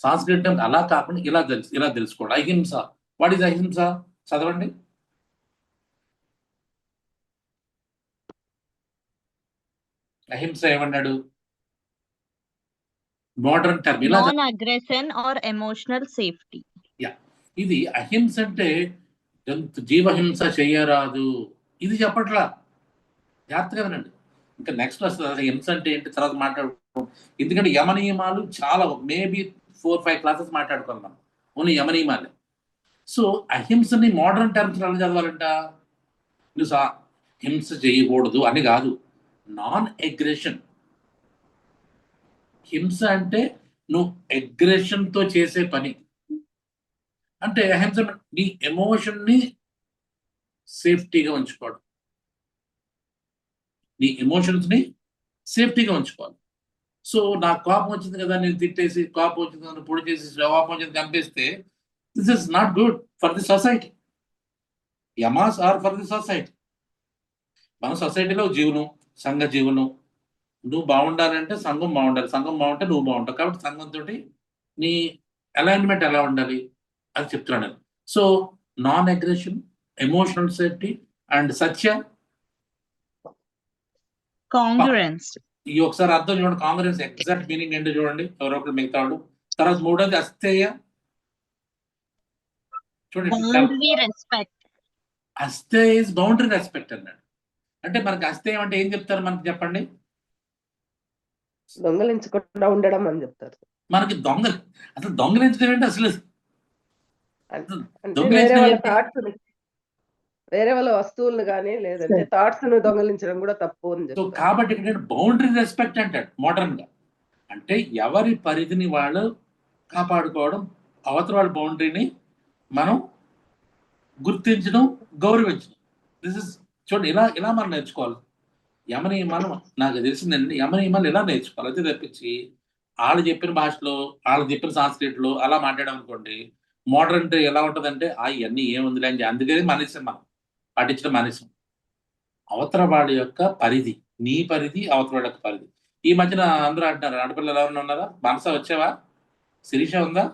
A: సంస్కృతం అలా కాకుండా ఇలా తెలుసుకోండి. అహింస, వాట్ ఈజ్ అహింస? చదవండి. అహింస ఏమన్నాడు? Modern term. ఇలా
F: non aggression or emotional safety.
A: ఇది అహింస అంటే జీవహింస చెయ్యరాదు, ఇది చెప్పట్లా. జాగ్రత్తగా వినండి, ఇంకా నెక్స్ట్ వస్తుంది హింస అంటే ఏంటి తర్వాత మాట్లాడుకో. ఎందుకంటే యమ నియమాలు చాలా, మేబీ 4-5 క్లాసెస్ మాట్లాడుకోవాలి మనం ఓన్లీ యమ నియమాలే. సో అహింసని మోడర్న్ టర్మ్స్ ఎలా చదవాలంట? నువ్వు హింస చేయకూడదు అని కాదు, నాన్ అగ్రెషన్. హింస అంటే నువ్వు అగ్రెషన్తో చేసే పని. అంటే అహింస నీ ఎమోషన్ని సేఫ్టీగా ఉంచుకోవడం, నీ ఎమోషన్స్ని సేఫ్టీగా ఉంచుకోవాలి. సో నాకు కోపం వచ్చింది కదా, నేను తిట్టేసి, కోపం వచ్చింది కదా పొడి చేసి, కోపం వచ్చింది చంపేస్తే this is not good for the society. Yamas are for the society. మన సొసైటీలో జీవనం, సంఘ జీవనం. నువ్వు బాగుండాలంటే సంఘం బాగుండాలి, సంఘం బాగుంటే నువ్వు బాగుంటావు. కాబట్టి సంఘంతో నీ అలైన్మెంట్ ఎలా ఉండాలి అది చెప్తున్నాను నేను. So non aggression, emotional safety and satya,
F: congruence.
A: ఈ ఒకసారి అర్థం చూడండి. కాంగ్రెస్ ఎగ్జాక్ట్ మీనింగ్ ఏంటో చూడండి, ఎవరో ఒకరు మిగతా వాళ్ళు. తర్వాత మూడోది అస్థేయ. చూడండి, అస్థేయ ఇస్ బౌండరీ రెస్పెక్ట్ అన్నాడు. అంటే మనకి అస్థేయం అంటే ఏం చెప్తారు మనకి చెప్పండి?
B: దొంగలించకుండా ఉండడం అని చెప్తారు.
A: మనకి అసలు దొంగలించడం ఏంటి? అసలు
B: వేరే వాళ్ళ వస్తువులను కానీ లేదంటే థాట్స్ ను దొంగలించడం కూడా తప్పు అని చెప్తారు.
A: కాబట్టి ఇక్కడ బౌండరీ రెస్పెక్ట్ అంటాడు మోడర్న్ గా. అంటే ఎవరి పరిధిని వాళ్ళు కాపాడుకోవడం, అవతల వాళ్ళ బౌండరీని మనం గుర్తించడం, గౌరవించడం. దిస్ ఇస్ చూడండి, ఇలా ఇలా మనం నేర్చుకోవాలి. యమనియమాలు నాకు తెలిసిందండి, యమనియమాలు ఇలా నేర్చుకోవాలి. అంతే తప్పించి వాళ్ళు చెప్పిన భాషలో, వాళ్ళు చెప్పిన సాంస్క్రిట్లో అలా మాట్లాడాం అనుకోండి, మోడర్న్ ఎలా ఉంటుందంటే ఇవన్నీ ఏముందిలే అని అందుకని మానేసాం, మనం పాటించడం మానేసాం. అవతల వాడి యొక్క పరిధి, నీ పరిధి, అవతల వాడి యొక్క పరిధి. ఈ మధ్యన అందరూ అంటున్నారు, ఆడపిల్లలు ఎవరైనా ఉన్నారా? మనస వచ్చావా? శిరీష ఉందా?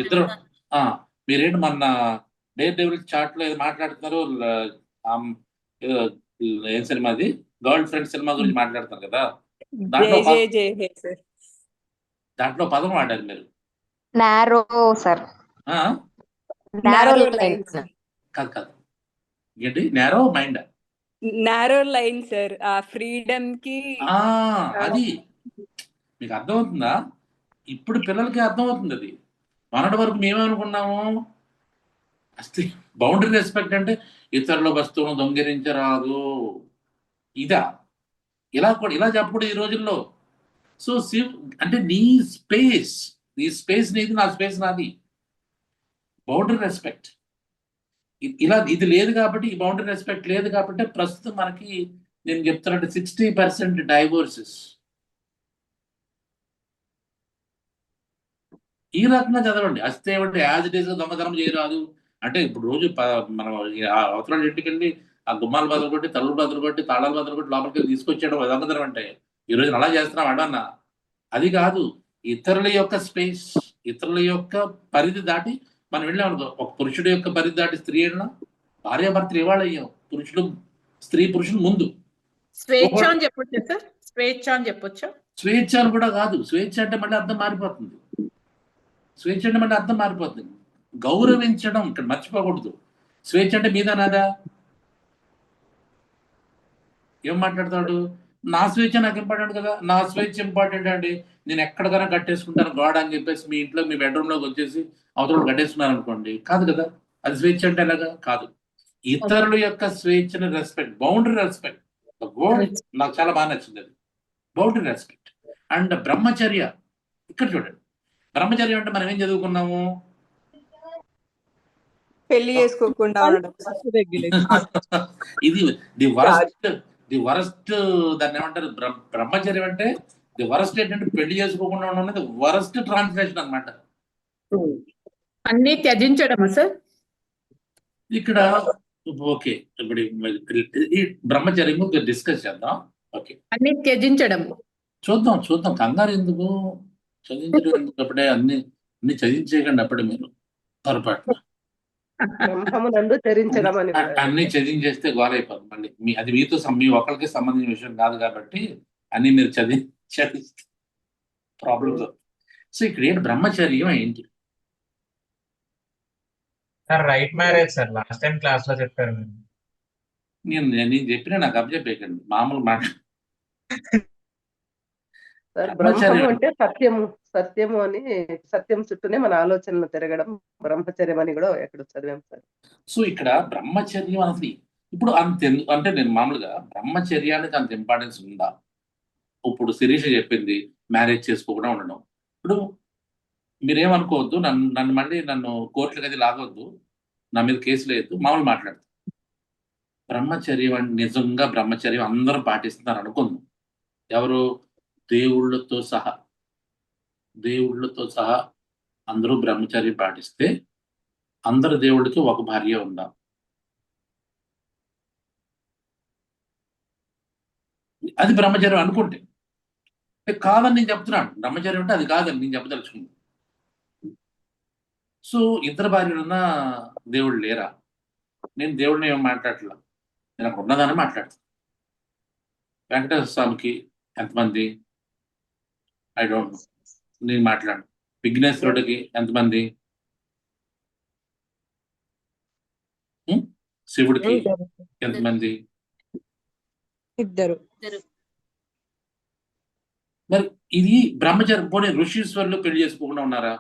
A: ఇద్దరు మీరేంటి మొన్న డేర్ డెవిల్ చాట్ లో ఏదో మాట్లాడుతున్నారు, ఏదో ఏం సినిమా అది, గర్ల్ ఫ్రెండ్ సినిమా గురించి మాట్లాడుతున్నారు కదా, దాంట్లో పదం వాడారు మీరు.
G: నారో సార్,
A: ఆ?
G: Narrow lines.
A: కాదు ఏంటి narrow mind?
H: Narrow line sir, ఆ ఫ్రీడమ్ కి.
A: అది మీకు అర్థమవుతుందా? ఇప్పుడు పిల్లలకి అర్థమవుతుంది అది. మొన్నటి వరకు మేమేమనుకున్నాము, అసలు బౌండరీ రెస్పెక్ట్ అంటే ఇతరుల వస్తువులను దొంగిలించరాదు, ఇదా? ఇలా చెప్పకూడదు ఈ రోజుల్లో. సో అంటే నీ స్పేస్ నీది, నా స్పేస్ నాది. బౌండరీ రెస్పెక్ట్ ఇది లేదు కాబట్టి, ఈ బౌండరీ రెస్పెక్ట్ లేదు కాబట్టి ప్రస్తుతం మనకి నేను చెప్తున్నట్టు 60% డైవోర్సెస్ ఈ రకంగా చదవండి. అస్తే ఏమంటే యాజ్ ఇట్ ఈస్ దొంగతనం చేయరాదు అంటే, ఇప్పుడు రోజు మనం అవసరాలు ఇంటికి వెళ్ళి ఆ గుమ్మాలు బదులు కొట్టి, తలుపులు బదులు కొట్టి, తాళాలు బదులు కొట్టి లోపలికి వెళ్ళి తీసుకొచ్చేయడం దొంగతనం అంటే, ఈ రోజు అలా చేస్తున్నాం అడన్నా. అది కాదు, ఇతరుల యొక్క స్పేస్, ఇతరుల యొక్క పరిధి దాటి మనం వెళ్ళామనుకో. ఒక పురుషుడు యొక్క పరిధి దాటి స్త్రీ అయినా, భార్యాభర్తలు ఇవాళ అయ్యాం, పురుషులు ముందు.
I: స్వేచ్ఛ అని చెప్పొచ్చు సార్, స్వేచ్ఛ అని చెప్పొచ్చు.
A: స్వేచ్ఛ అని కూడా కాదు, స్వేచ్ఛ అంటే మళ్ళీ అర్థం మారిపోతుంది. గౌరవించడం ఇక్కడ మర్చిపోకూడదు. స్వేచ్ఛ అంటే మీద నాదా? ఏం మాట్లాడతాడు? నా స్వేచ్ఛ నాకు ఇంపార్టెంట్ కదా, నా స్వేచ్ఛ ఇంపార్టెంట్ అండి, నేను ఎక్కడికైనా కట్టేసుకుంటాను గోడ అని చెప్పేసి మీ ఇంట్లో, మీ బెడ్రూమ్లోకి వచ్చేసి అవతల కట్టేసుకున్నారు అనుకోండి, కాదు కదా, అది స్వేచ్ఛ అంటే ఎలాగా? కాదు. ఇతరుల యొక్క స్వేచ్ఛను రెస్పెక్ట్, బౌండరీ రెస్పెక్ట్. నాకు చాలా బాగా నచ్చింది అది, బౌండరీ రెస్పెక్ట్. అండ్ బ్రహ్మచర్య, ఇక్కడ చూడండి, బ్రహ్మచర్యం అంటే మనం ఏం చదువుకున్నాము?
H: పెళ్లి చేసుకోకుండా
A: ఇది ది వరస్ట్ దాన్ని ఏమంటారు? బ్రహ్మచర్యం అంటే ది వరస్ట్ ఏంటంటే పెళ్లి చేసుకోకుండా ఉండడం వరస్ట్ ట్రాన్స్లేషన్ అన్నమాట.
I: అన్ని త్యజించడమా సార్
A: ఇక్కడ? ఓకే, ఇప్పుడు ఈ బ్రహ్మచర్యం డిస్కస్ చేద్దాం. ఓకే,
I: అన్ని త్యజించడం
A: చూద్దాం. కంగారు ఎందుకు? చదివించడం ఎందుకు? అప్పుడే అన్ని చదివించేయకండి, అప్పుడే మీరు పొరపాటు
B: బ్రహ్మమునందు చరించడం అని
A: అన్ని చదివించేస్తే గోల అయిపోతుంది మళ్ళీ. అది మీ ఒకరికి సంబంధించిన విషయం కాదు కాబట్టి అన్ని మీరు చదివిస్తే ప్రాబ్లమ్స్. సో ఇక్కడ ఏంటి బ్రహ్మచర్యం ఏంటి?
J: Sir right marriage sir, last time class లో చెప్పారు.
A: నేను చెప్పినా నాకు అబ్జెక్ట్ మామూలు మాట.
B: బ్రహ్మము అంటే సత్యము అని, సత్యం చుట్టూనే మన ఆలోచనలు తిరగడం బ్రహ్మచర్యం అని కూడా ఎక్కడ చదివాం సార్.
A: సో ఇక్కడ బ్రహ్మచర్యం అసలు ఇప్పుడు అంటే నేను మామూలుగా బ్రహ్మచర్యానికి అంత ఇంపార్టెన్స్ ఉందా? ఇప్పుడు శిరీష చెప్పింది మ్యారేజ్ చేసుకోకుండా ఉండడం. ఇప్పుడు మీరేమనుకోవద్దు, నన్ను మళ్ళీ కోర్టులకు అది లాగొద్దు, నా మీద కేసు లేదు, మామూలు మాట్లాడుతూ. బ్రహ్మచర్యం అంటే నిజంగా బ్రహ్మచర్యం అందరూ పాటిస్తున్నారు అనుకుందాం. ఎవరు? దేవుళ్ళతో సహా అందరూ బ్రహ్మచర్యం పాటిస్తే అందరు దేవుడికి ఒక భార్య ఉందా? అది బ్రహ్మచర్యం అనుకుంటే. కాదని నేను చెప్తున్నాను, బ్రహ్మచర్యం అంటే అది కాదని నేను చెప్పదలుచుకున్నాను. సో ఇద్దరు భార్యలున్నా దేవుడు లేరా? నేను దేవుడిని ఏం మాట్లాడట్లా, నేను అక్కడ ఉన్నదాన్ని మాట్లాడుతాను. వెంకటేశ్వర స్వామికి ఎంతమంది? ఐ డోంట్ నో, నేను మాట్లాడు. విఘ్నేశ్వరుడికి ఎంతమంది? శివుడికి ఎంతమంది?
H: ఇద్దరు.
A: మరి ఇది బ్రహ్మచర్యం. పోనీ ఋషీశ్వరులు పెళ్లి చేసుకోకుండా ఉన్నారా?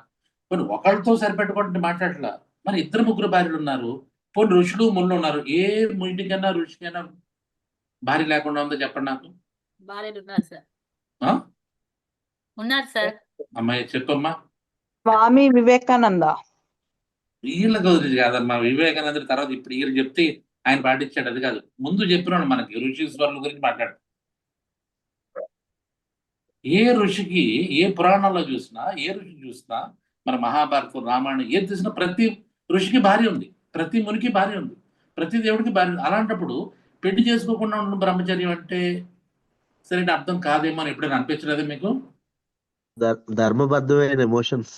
A: పోనీ ఒకళ్ళతో సరిపెట్టుకుంటే మాట్లాడట్లా, మరి ఇద్దరు ముగ్గురు భార్యలు ఉన్నారు. పోనీ ఋషులు ముళ్ళు ఉన్నారు. ఏ ఇంటికైనా ఋషికైనా భార్య లేకుండా ఉందో చెప్పండి నాకు.
I: భార్యలు ఉన్నారు సార్, ఉన్నారు సార్.
A: అమ్మాయి చెప్పమ్మా.
F: స్వామి వివేకానంద.
A: వీళ్ళ గురించి కాదమ్మా, వివేకానందుడి తర్వాత ఇప్పుడు వీళ్ళు చెప్తే ఆయన పాటించాడు, అది కాదు. ముందు చెప్పినాడు మనకి ఋషీశ్వరుల గురించి మాట్లాడు. ఏ ఋషికి, ఏ పురాణంలో చూసినా, ఏ ఋషి చూసినా, మన మహాభారతం, రామాయణం ఏది చూసినా ప్రతి ఋషికి భార్య ఉంది, ప్రతి మునికి భార్య ఉంది, ప్రతి దేవుడికి భార్య ఉంది. అలాంటప్పుడు పెళ్లి చేసుకోకుండా ఉన్న బ్రహ్మచర్యం అంటే సరైన అర్థం కాదేమో అని ఎప్పుడైనా అనిపించలేదా మీకు?
C: ధర్మబద్ధమైన ఎమోషన్స్.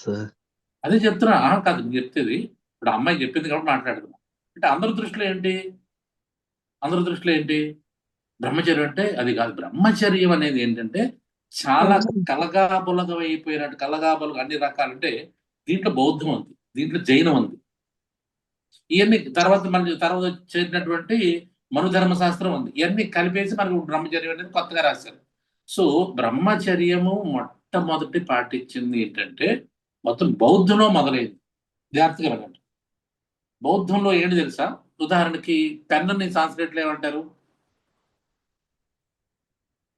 A: అదే చెప్తున్నా. కాదు మీరు చెప్తేది, ఇప్పుడు అమ్మాయి చెప్పింది కాబట్టి మాట్లాడుతున్నా. అంటే అందరి దృష్టిలో ఏంటి బ్రహ్మచర్యం అంటే అది కాదు. బ్రహ్మచర్యం అనేది ఏంటంటే చాలా కలగాబులగం అయిపోయినట్టు, కలగాబులగ అన్ని రకాలంటే దీంట్లో బౌద్ధం ఉంది, దీంట్లో జైనం ఉంది, ఇవన్నీ తర్వాత చేరినటువంటి మనుధర్మ శాస్త్రం ఉంది. ఇవన్నీ కలిపేసి మనకు బ్రహ్మచర్యం అనేది కొత్తగా రాశారు. సో బ్రహ్మచర్యము మొట్టమొదటి పాటించింది ఏంటంటే మొత్తం బౌద్ధంలో మొదలైంది. జాగ్రత్తగా వినండి. బౌద్ధంలో ఏంటి తెలుసా? ఉదాహరణకి పెన్నుని సాంస్క్రిట్లో ఏమంటారు?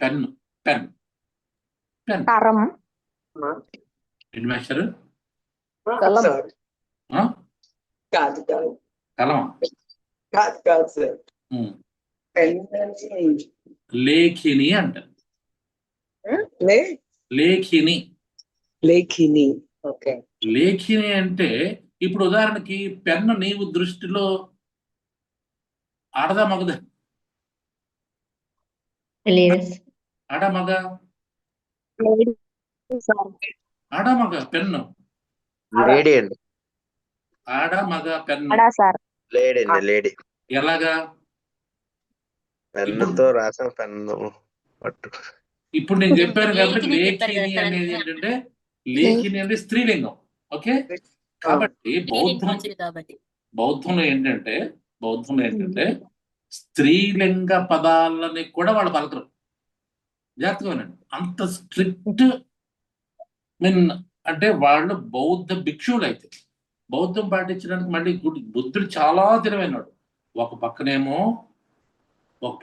A: పెన్ పెన్ పెన్
G: కరం
A: ఏంటి మాస్టర్?
B: కలం.
A: కలమా? లేఖిని అంటారు. లేఖిని అంటే ఇప్పుడు ఉదాహరణకి పెన్ను నీవు దృష్టిలో ఆడదా మగదా? ఆడా మగ? ఆడా మగ పెన్ను?
C: లేడీ అండి.
A: ఆడా మగ పెన్ను?
C: లేడీ అండి, లేడీ.
A: ఎలాగా?
C: పెన్నుతో రాసిన పెన్ను పట్టు.
A: ఇప్పుడు నేను చెప్పాను కాబట్టి లేఖిని అనేది ఏంటంటే, లేఖిని అంటే స్త్రీలింగం. ఓకే, కాబట్టి బౌద్ధంలో ఏంటంటే స్త్రీలింగ పదాలని కూడా వాళ్ళు పలకరు. జాగ్రత్తగా వినండి. అంత స్ట్రిక్ట్ మీన్ అంటే వాళ్ళు బౌద్ధ భిక్షువులు. అయితే బౌద్ధం పాటించడానికి మళ్ళీ బుద్ధుడు చాలా తెలివైనడు. ఒక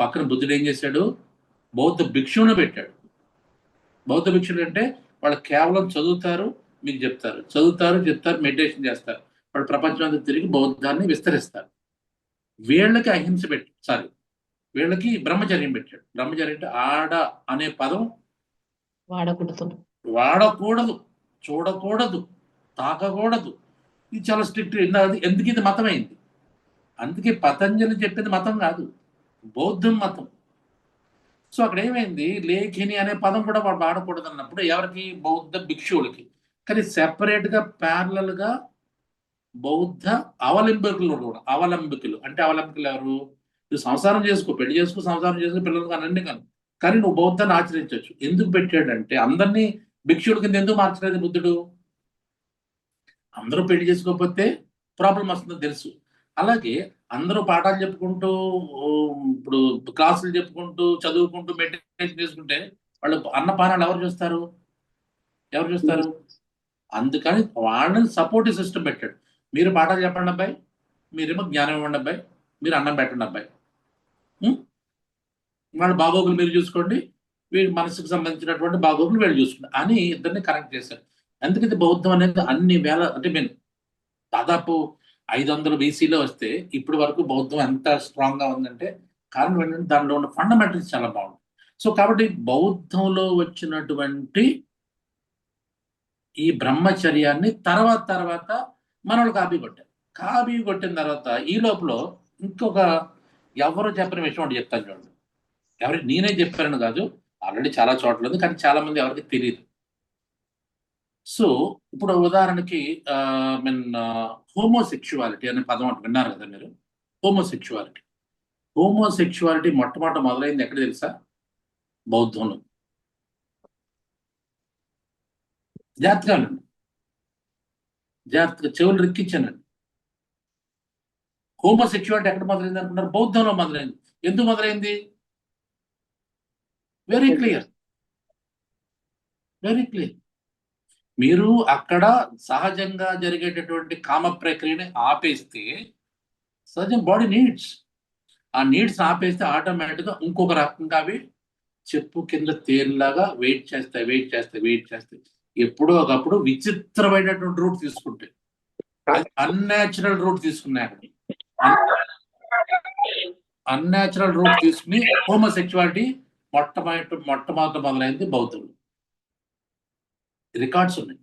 A: పక్కన బుద్ధుడు ఏం చేశాడు? బౌద్ధ భిక్షువుని పెట్టాడు. బౌద్ధ భిక్షులు అంటే వాళ్ళు కేవలం చదువుతారు, మీకు చెప్తారు, మెడిటేషన్ చేస్తారు. వాళ్ళు ప్రపంచం అంతా తిరిగి బౌద్ధాన్ని విస్తరిస్తారు. వీళ్ళకి అహింస వీళ్ళకి బ్రహ్మచర్యం పెట్టాడు. బ్రహ్మచర్యం అంటే ఆడ అనే పదం వాడకూడదు, చూడకూడదు, తాకకూడదు. ఇది చాలా స్ట్రిక్ట్. ఎందుకు ఇది మతమైంది? అందుకే పతంజలి చెప్పింది మతం కాదు, బౌద్ధం మతం. సో అక్కడ ఏమైంది? లేఖిని అనే పదం కూడా వాడు వాడకూడదు అన్నప్పుడు ఎవరికి? బౌద్ధ భిక్షువులకి. కానీ సెపరేట్గా ప్యారలల్గా బౌద్ధ అవలంబికులు అంటే అవలంబికులు ఎవరు? నువ్వు సంసారం చేసుకో, పెళ్లి చేసుకో, సంసారం చేసుకో, పిల్లలకు అన్నీ కానీ నువ్వు బౌద్ధాన్ని ఆచరించవచ్చు. ఎందుకు పెట్టాడంటే అందరినీ భిక్షువుల కింద ఎందుకు మార్చలేదు బుద్ధుడు? అందరూ పెళ్లి చేసుకోకపోతే ప్రాబ్లం వస్తుందని తెలుసు. అలాగే అందరూ పాఠాలు చెప్పుకుంటూ, ఇప్పుడు క్లాసులు చెప్పుకుంటూ, చదువుకుంటూ, మెడిటేషన్ చేసుకుంటే వాళ్ళు అన్నపానాలు ఎవరు చూస్తారు? అందుకని వాళ్ళని సపోర్టివ్ సిస్టమ్ పెట్టాడు. మీరు పాఠాలు చెప్పండి అబ్బాయి, మీరేమో జ్ఞానం ఇవ్వండి అబ్బాయి, మీరు అన్నం పెట్టండి అబ్బాయి, వాళ్ళ బాగోగులు మీరు చూసుకోండి, వీళ్ళ మనసుకు సంబంధించినటువంటి బాగోగులు వీళ్ళు చూసుకోండి అని ఇద్దరిని కనెక్ట్ చేశారు. అందుకని బౌద్ధం అనేది అన్ని వేల అంటే దాదాపు 500 BCలో వస్తే ఇప్పటి వరకు బౌద్ధం ఎంత స్ట్రాంగ్ గా ఉందంటే కారణం ఏంటంటే దానిలో ఉన్న ఫండమెంటల్స్ చాలా బాగుంది. సో కాబట్టి బౌద్ధంలో వచ్చినటువంటి ఈ బ్రహ్మచర్యాన్ని తర్వాత మనోళ్ళు కాపీ కొట్టిన తర్వాత ఈ లోపల ఇంకొక ఎవరు చెప్పని విషయం ఒకటి చెప్తాను చూడండి. నేనే చెప్పాను కాదు, ఆల్రెడీ చాలా చోట్ల ఉంది, కానీ చాలా మంది ఎవరికి తెలియదు. సో ఇప్పుడు ఉదాహరణకి హోమోసెక్షువాలిటీ అనే పదం ఒకటి విన్నారు కదా మీరు? హోమోసెక్షువాలిటీ మొదలైంది ఎక్కడ తెలుసా? బౌద్ధంలో. జాగ్రత్తగా చెవులు రిక్కించానండి. హోమోసెక్షువాలిటీ ఎక్కడ మొదలైంది అనుకున్నారు? బౌద్ధంలో మొదలైంది. ఎందుకు మొదలైంది? Very clear. మీరు అక్కడ సహజంగా జరిగేటటువంటి కామ ప్రక్రియని ఆపేస్తే, సహజం బాడీ ఆ నీడ్స్ ఆపేస్తే ఆటోమేటిక్గా ఇంకొక రకంగా అవి చెప్పు కింద తేలిలాగా వెయిట్ చేస్తాయి. ఎప్పుడో ఒకప్పుడు విచిత్రమైనటువంటి రూట్ తీసుకుంటాయి. అన్యాచురల్ రూట్ తీసుకున్నాడు. అన్యాచురల్ రూట్ తీసుకుని హోమోసెక్చువాలిటీ మొట్టమొదటి మొదలైంది బౌద్ధులు. రికార్డ్స్ ఉన్నాయి.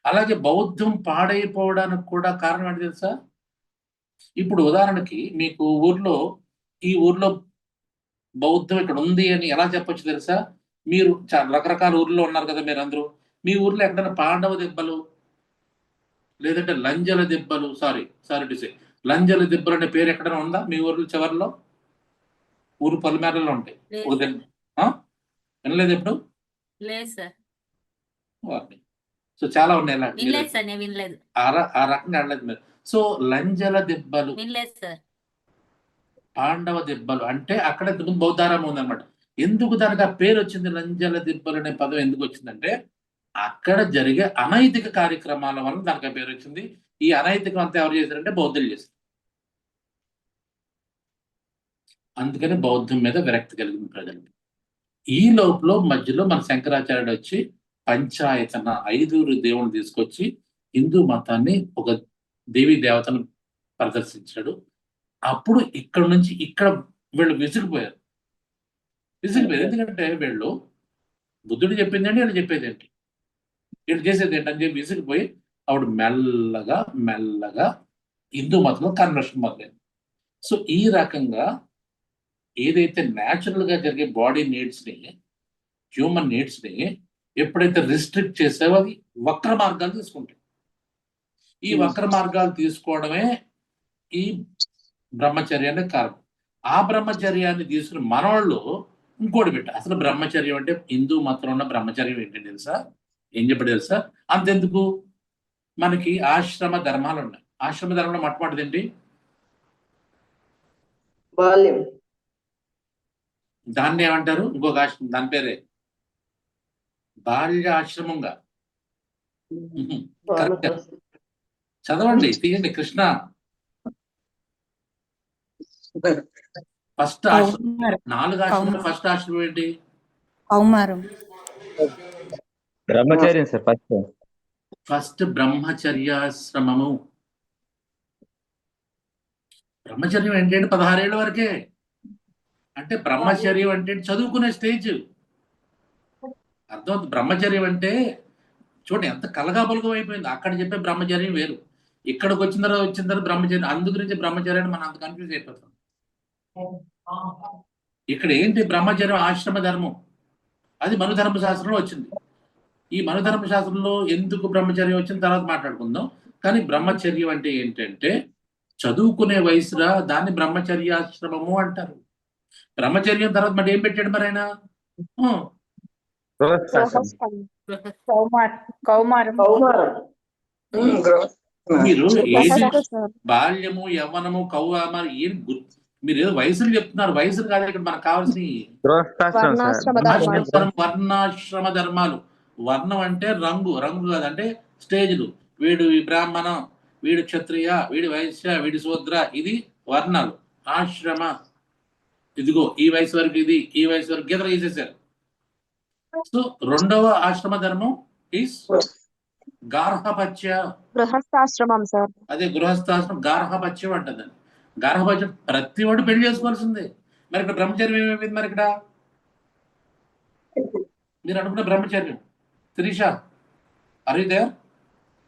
A: అలాగే బౌద్ధం పాడైపోవడానికి కూడా కారణం ఏంటి తెలుసా? ఇప్పుడు ఉదాహరణకి మీకు ఈ ఊర్లో బౌద్ధం ఇక్కడ ఉంది అని ఎలా చెప్పొచ్చు తెలుసా? మీరు రకరకాల ఊర్లో ఉన్నారు కదా మీరు అందరూ. మీ ఊర్లో ఎక్కడైనా పాండవ దెబ్బలు లేదంటే లంజల దెబ్బలు సారీ టు సే లంజల దెబ్బలు అనే పేరు ఎక్కడైనా ఉందా మీ ఊర్లో చివరిలో? ఊరు పొలిమేరలో ఉంటాయి. వినలేదు ఎప్పుడు?
I: లేదు సార్.
A: సో చాలా ఉన్నాయి
I: వినలేదు సార్, నేను వినలేదు.
A: ఆ రకంగా అనలేదు మీరు. సో లంజల దెబ్బలు,
I: వినలేదు సార్.
A: పాండవ దెబ్బలు అంటే అక్కడ బౌద్ధారామం ఉందన్నమాట. ఎందుకు దానికి ఆ పేరు వచ్చింది? లంజల దెబ్బలు అనే పదం ఎందుకు వచ్చిందంటే అక్కడ జరిగే అనైతిక కార్యక్రమాల వల్ల దానికి ఆ పేరు వచ్చింది. ఈ అనైతికం అంతా ఎవరు చేశారంటే బౌద్ధులు చేశారు. అందుకని బౌద్ధం మీద విరక్తి కలిగింది ప్రజలకు. ఈ లోపల మధ్యలో మన శంకరాచార్యుడు వచ్చి పంచాయతన 5 దేవుని తీసుకొచ్చి హిందూ మతాన్ని ఒక దేవీ దేవతను ప్రదర్శించాడు. అప్పుడు ఇక్కడ నుంచి ఇక్కడ వీళ్ళు విసిగిపోయారు. ఎందుకంటే వీళ్ళు బుద్ధుడు చెప్పింది ఏంటి, వీళ్ళు చెప్పేది ఏంటి, వీళ్ళు చేసేది ఏంటని చెప్పి విసిగిపోయి అప్పుడు మెల్లగా హిందూ మతంలో కన్వర్షన్ మొదలైంది. సో ఈ రకంగా ఏదైతే న్యాచురల్ గా జరిగే బాడీ నీడ్స్ ని, హ్యూమన్ నీడ్స్ ని ఎప్పుడైతే రిస్ట్రిక్ట్ చేసావో అది వక్ర మార్గాలు తీసుకుంటాయి. ఈ వక్ర మార్గాలు తీసుకోవడమే ఈ బ్రహ్మచర్యానికి కారణం. ఆ బ్రహ్మచర్యాన్ని తీసుకుని మనవాళ్ళు ఇంకోటి పెట్టారు. అసలు బ్రహ్మచర్యం అంటే హిందూ మతంలో ఉన్న బ్రహ్మచర్యం ఏంటి తెలుసా? ఏం చెప్పాడు తెలుసా? అంతెందుకు, మనకి ఆశ్రమ ధర్మాలు ఉన్నాయి. ఆశ్రమ ధర్మంలో మొట్టమొదటిది ఏంటి?
B: బాల్యం.
A: దాన్ని ఏమంటారు? ఇంకొక ఆశ్రమం, దాని పేరే బాల్య ఆశ్రమంగా. చదవండి, తీయండి. కృష్ణ ఫస్ట్ ఆశ్రమం, 4 ఆశ్రమంలో ఫస్ట్ ఆశ్రమం ఏంటి?
J: బ్రహ్మచర్యం సార్.
A: ఫస్ట్ బ్రహ్మచర్యాశ్రమము. బ్రహ్మచర్యం ఏంటంటే 16 ఏళ్ళ వరకే. అంటే బ్రహ్మచర్యం అంటే చదువుకునే స్టేజ్. అర్థం. బ్రహ్మచర్యం అంటే చూడండి ఎంత కలగాబలగం అయిపోయింది. అక్కడ చెప్పే బ్రహ్మచర్యం వేరు, ఇక్కడికి వచ్చిన తర్వాత బ్రహ్మచర్యం. అందు గురించి బ్రహ్మచర్యాన్ని మనం అంత కన్ఫ్యూజ్ అయిపోతాం. ఇక్కడ ఏంటి? బ్రహ్మచర్యం ఆశ్రమ ధర్మం. అది మనుధర్మ శాస్త్రంలో వచ్చింది. ఈ మనుధర్మ శాస్త్రంలో ఎందుకు బ్రహ్మచర్యం వచ్చిన తర్వాత మాట్లాడుకుందాం. కానీ బ్రహ్మచర్యం అంటే ఏంటంటే చదువుకునే వయసురా, దాన్ని బ్రహ్మచర్యాశ్రమము అంటారు. బ్రహ్మచర్యం తర్వాత మరి ఏం పెట్టాడు మరి ఆయన? మీరు ఏది బాల్యము, యవ్వనము, కౌమారం ఏం మీరు ఏదో వయసులు చెప్తున్నారు. వయసులు కాదు ఇక్కడ మనకు కావాల్సిన వర్ణాశ్రమ ధర్మాలు. వర్ణం అంటే రంగు కాదంటే స్టేజ్లు. వీడు బ్రాహ్మణం, వీడు క్షత్రియ, వీడి వైశ్య, వీడి శూద్ర, ఇది వర్ణాలు. ఆశ్రమ ఇదిగో ఈ వయసు వరకు ఇది, ఈ వయసు వరకు గీతలు వేసేసారు. సో రెండవ ఆశ్రమ ధర్మం ఈస్ గార్హపత్య.
G: గృహస్థాశ్రమం సార్.
A: అదే గృహస్థాశ్రమం, గార్హపత్యం అంటది. గార్హపత్యం ప్రతి వాడు పెళ్లి చేసుకోవాల్సిందే. మరి ఇక్కడ బ్రహ్మచర్యం ఏమైపోయింది? మరి ఇక్కడ మీరు అనుకున్న బ్రహ్మచర్యం. Trisha, are you there?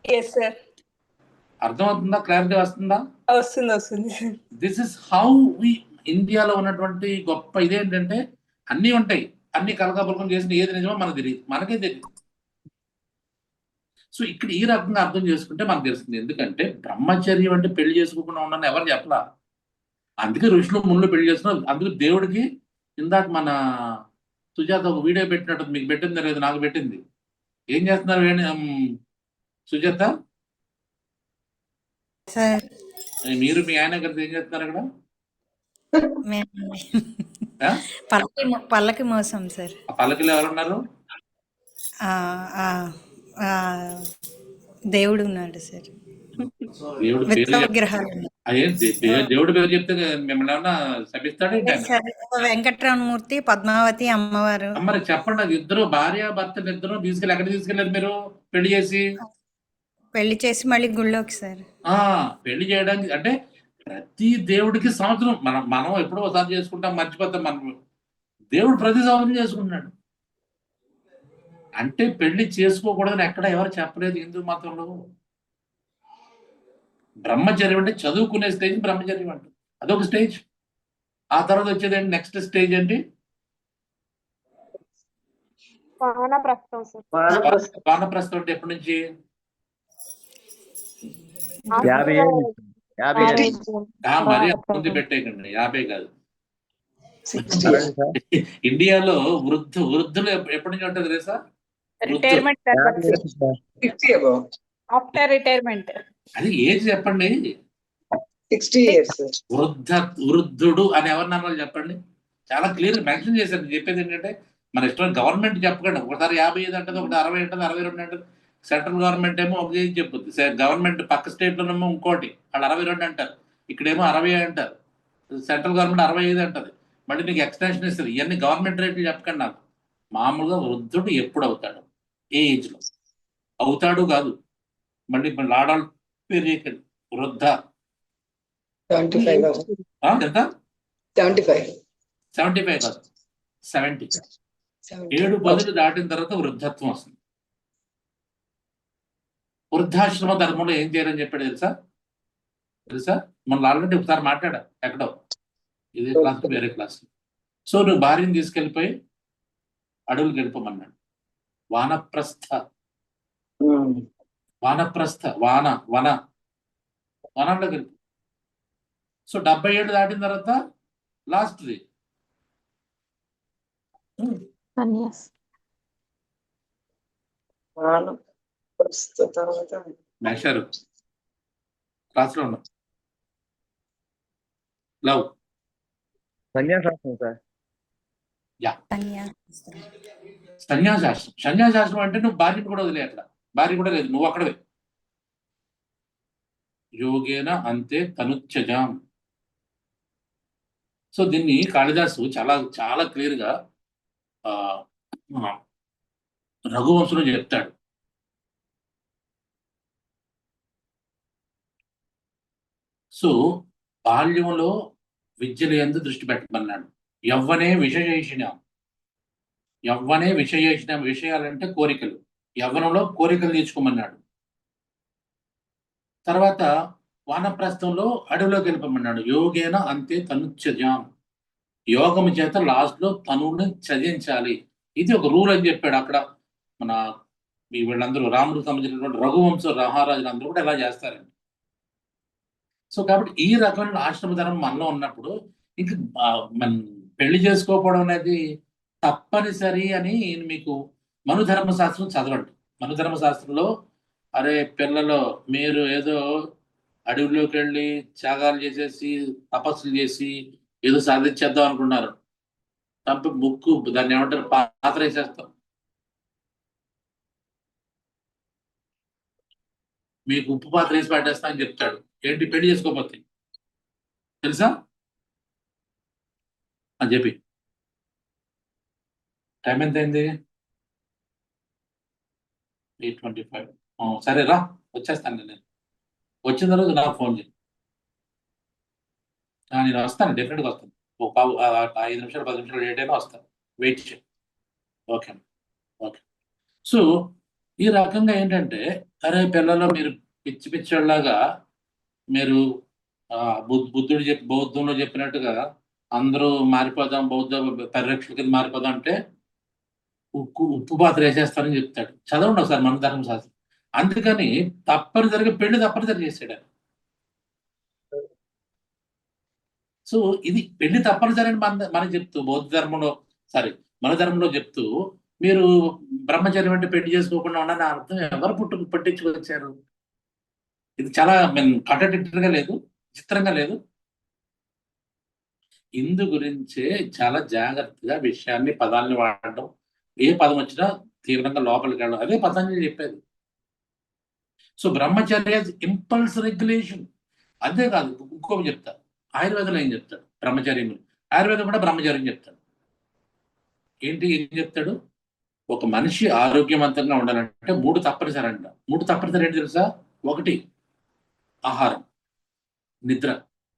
H: yes sir.
A: అర్థమవుతుందా? క్లారిటీ వస్తుందా?
H: వస్తుంది.
A: దిస్ ఇస్ హౌ వి ఇండియాలో ఉన్నటువంటి గొప్ప ఇదేంటంటే అన్నీ ఉంటాయి, అన్ని కలగాపులకం చేసిన ఏది నిజమో మనకు తెలియదు, మనకే తెలియదు. సో ఇక్కడ ఈ రకంగా అర్థం చేసుకుంటే మనకు తెలుస్తుంది. ఎందుకంటే బ్రహ్మచర్యం అంటే పెళ్లి చేసుకోకుండా ఉండని ఎవరు చెప్పలా. అందుకే ఋషులు ముళ్ళు పెళ్లి చేస్తున్నారు. అందుకే దేవుడికి ఇందాక మన సుజాత ఒక వీడియో పెట్టినట్టు, మీకు పెట్టింది లేదు, నాకు పెట్టింది. ఏం చేస్తున్నారు సుజాత? మీరు మీ ఆయన కలిసి ఏం చేస్తున్నారు అక్కడ?
K: పల్లకి మోసం సార్.
A: ఆ పల్లకిలో ఎవరున్నారు?
K: దేవుడు ఉన్నాడు సార్.
A: దేవుడు దేవుడి పేరు చెప్తే మిమ్మల్ని ఏమన్నా శపిస్తాడు?
K: వెంకటరమణమూర్తి, పద్మావతి అమ్మవారు.
A: మరి చెప్పండి, అది ఇద్దరు భార్య భర్తలు ఇద్దరు తీసుకెళ్ళి ఎక్కడ తీసుకెళ్ళారు మీరు పెళ్లి చేసి?
K: పెళ్లి చేసి మళ్ళీ గుళ్ళోకి సార్.
A: పెళ్లి చేయడానికి అంటే ప్రతి దేవుడికి సంవత్సరం మనం ఎప్పుడో ఒకసారి చేసుకుంటాం, మర్చిపోతాం. మనం దేవుడు ప్రతి సంవత్సరం చేసుకుంటున్నాడు. అంటే పెళ్లి చేసుకోకూడదని ఎక్కడ ఎవరు చెప్పలేదు హిందూ మతంలో. బ్రహ్మచర్యం అంటే చదువుకునే స్టేజ్ బ్రహ్మచర్యం అంట, అదొక స్టేజ్. ఆ తర్వాత వచ్చేది ఏంటి, నెక్స్ట్ స్టేజ్ ఏంటి,
G: వానప్రస్థం సార్.
A: వానప్రస్థం అంటే ఎప్పటి నుంచి?
J: 50 ఏళ్ళు. 50 ఏళ్ళు.
A: మరీ ముందు పెట్టేయకండి, 50 కాదు.
C: 60
J: అలాగే సార్.
A: ఇండియాలో వృద్ధులు ఎప్పటి నుంచి ఉంటుంది తెలుసా?
H: రిటైర్మెంట్
J: 50 ఏళ్ళు సార్.
B: 60 above.
H: After retirement.
A: అది ఏజ్ చెప్పండి.
B: 60 years.
A: వృద్ధుడు అని ఎవరినన్నా చెప్పండి. చాలా క్లియర్ మెన్షన్ చేశారు. నేను చెప్పేది ఏంటంటే మన ఇష్టం గవర్నమెంట్ చెప్పకండి. ఒకసారి 55 అంటది, ఒకటి 60 అంటది, 62 అంటది. సెంట్రల్ గవర్నమెంట్ ఏమో ఒక ఏజ్ చెప్పుద్ది, గవర్నమెంట్ పక్క స్టేట్ లోనేమో ఇంకోటి, వాళ్ళు 62 అంటారు, ఇక్కడేమో 60 అంటారు. సెంట్రల్ గవర్నమెంట్ 65 అంటది, మళ్ళీ నీకు ఎక్స్టెన్షన్ ఇస్తుంది. ఇవన్నీ గవర్నమెంట్ రేట్లు చెప్పకండి నాకు. మామూలుగా వృద్ధుడు ఎప్పుడు అవుతాడు, ఏ ఏజ్ లో అవుతాడు కాదు. మళ్ళీ లాడాలు పెరిగేకండి. వృద్ధ
B: 75.
A: ఎంత?
B: 75.
A: 75 కాదు, 70. 7 బదులు దాటిన తర్వాత వృద్ధత్వం వస్తుంది. వృద్ధాశ్రమ ధర్మంలో ఏం చేయాలని చెప్పాడు తెలుసా? మన ఆల్రెడీ ఒకసారి మాట్లాడా ఎక్కడో, ఇదే క్లాస్ వేరే క్లాస్. సో నువ్వు భార్యను తీసుకెళ్ళిపోయి అడవులకు వెళ్ళిపోమన్నాడు. వానప్రస్థ వనంలోకి వెళ్ళిపో. సో 70 ఏళ్ళు దాటిన తర్వాత లాస్ట్ది మేషారు క్లాస్లో ఉన్నాం. Love
J: సన్యాసాశ్రమం sir.
A: సన్యాసాశ్రమం అంటే నువ్వు భార్యను కూడా వదిలే, అక్కడ భార్య కూడా లేదు, నువ్వు అక్కడవే. యోగేన అంతే తనుచ్చజాం. సో దీన్ని కాళిదాసు చాలా చాలా క్లియర్ గా రఘువంశంలో చెప్తాడు. సో బాల్యంలో విద్యల యందు దృష్టి పెట్టమన్నాడు. యవ్వనే విషయేషణ విషయాలంటే కోరికలు, యవ్వనంలో కోరికలు తీర్చుకోమన్నాడు. తర్వాత వానప్రస్థంలో అడవిలోకి వెళ్ళిపోమన్నాడు. యోగేన అంతే తనుచ్చజాం. యోగము చేత లాస్ట్ లో తనుని చదించాలి. ఇది ఒక రూల్ అని చెప్పాడు. అక్కడ మన వీళ్ళందరూ రాముడికి సంబంధించినటువంటి రఘువంశ మహారాజులు అందరూ కూడా ఎలా చేస్తారండి. సో కాబట్టి ఈ రకమైన ఆశ్రమ ధర్మం మనలో ఉన్నప్పుడు ఇంక మన పెళ్లి చేసుకోకపోవడం అనేది తప్పనిసరి అని మీకు మనుధర్మశాస్త్రం చదవండి. మనుధర్మశాస్త్రంలో అరే పిల్లలు మీరు ఏదో అడవిలోకి వెళ్ళి త్యాగాలు చేసేసి తపస్సులు చేసి ఏదో సాధించేద్దాం అనుకున్నారు, తప్ప ముక్కు దాన్ని ఏమంటారు పాత్ర వేసేస్తాం. మీకు ఉప్పు పాత్ర వేసి పెట్టేస్తా అని చెప్తాడు. ఏంటి పెళ్లి చేసుకోకపోతే తెలుసా అని చెప్పి. టైం ఎంత అయింది? 8:25. సరే రా, వచ్చేస్తాను. నేను వచ్చిన తర్వాత నాకు ఫోన్ చేయి. నేను వస్తాను, డెఫినెట్గా వస్తాను. ఒక 5 నిమిషాలు 10 నిమిషాలు లేట్ అయినా వస్తాను, వెయిట్ చేయి. ఓకే. సో ఈ రకంగా ఏంటంటే అరే పిల్లలు మీరు పిచ్చి పిచ్చోళ్ళలాగా మీరు బౌద్ధంలో చెప్పినట్టుగా అందరూ మారిపోదాం, బౌద్ధ పరిరక్షణ కింద మారిపోదాం అంటే ఉప్పు పాత్ర వేసేస్తారని చెప్తాడు. చదవండి ఒకసారి మన ధర్మశాస్త్రం. అందుకని తప్పనిసరిగా పెళ్లి తప్పనిసరి చేసాడు. సో ఇది పెళ్లి తప్పనిసరి అని మనం చెప్తూ బౌద్ధ ధర్మంలో మన ధర్మంలో చెప్తూ మీరు బ్రహ్మచర్యం అంటే పెళ్లి చేసుకోకుండా ఉండని అర్థం ఎవరు పట్టించుకొచ్చారు? ఇది చాలా కాంట్రాడిక్టరీగా లేదు, చిత్రంగా లేదు. ఇందు గురించే చాలా జాగ్రత్తగా విషయాన్ని పదాన్ని వాడడం, ఏ పదం వచ్చినా తీవ్రంగా లోపలికి వెళ్ళడం. అదే పతంజలి చెప్పేది. సో బ్రహ్మచర్య ఇంపల్స్ రెగ్యులేషన్. అంతేకాదు ఇంకొక చెప్తా, ఆయుర్వేదంలో ఏం చెప్తాడు బ్రహ్మచర్యం. ఆయుర్వేదం కూడా బ్రహ్మచర్యం చెప్తాడు. ఏం చెప్తాడు? ఒక మనిషి ఆరోగ్యవంతంగా ఉండాలంటే 3 తప్పనిసరి అంట. 3 తప్పనిసరి ఏంటి తెలుసా? ఒకటి ఆహారం, నిద్ర,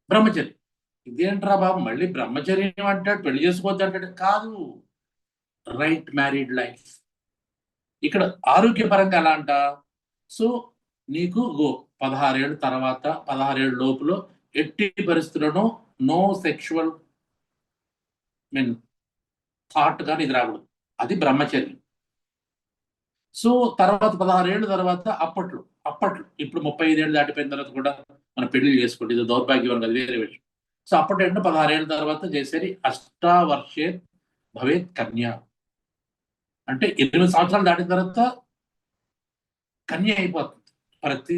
A: బ్రహ్మచర్యం. ఇదేంట్రా బాబు మళ్ళీ బ్రహ్మచర్యం అంటాడు, పెళ్లి చేసుకోవద్దు అంటాడు. కాదు, రైట్ మ్యారీడ్ లైఫ్. ఇక్కడ ఆరోగ్యపరంగా ఎలా అంట, సో నీకు 16 ఏళ్ళ తర్వాత 16 ఏళ్ళ లోపులో ఎట్టి పరిస్థితులను నో సెక్షువల్ థాట్ కానీ ఇది రాకూడదు. అది బ్రహ్మచర్యం. సో తర్వాత 16 ఏళ్ళ తర్వాత అప్పట్లో ఇప్పుడు 35 ఏళ్ళు దాటిపోయిన తర్వాత కూడా మనం పెళ్లి చేసుకోండి, ఇది దౌర్భాగ్యం కదా, వేరే విషయం. సో అప్పటి 16 ఏళ్ళ తర్వాత చేసేది అష్టావర్షే భవేత్ కన్య, అంటే 8 సంవత్సరాలు దాటిన తర్వాత కన్య అయిపోతుంది. ప్రతి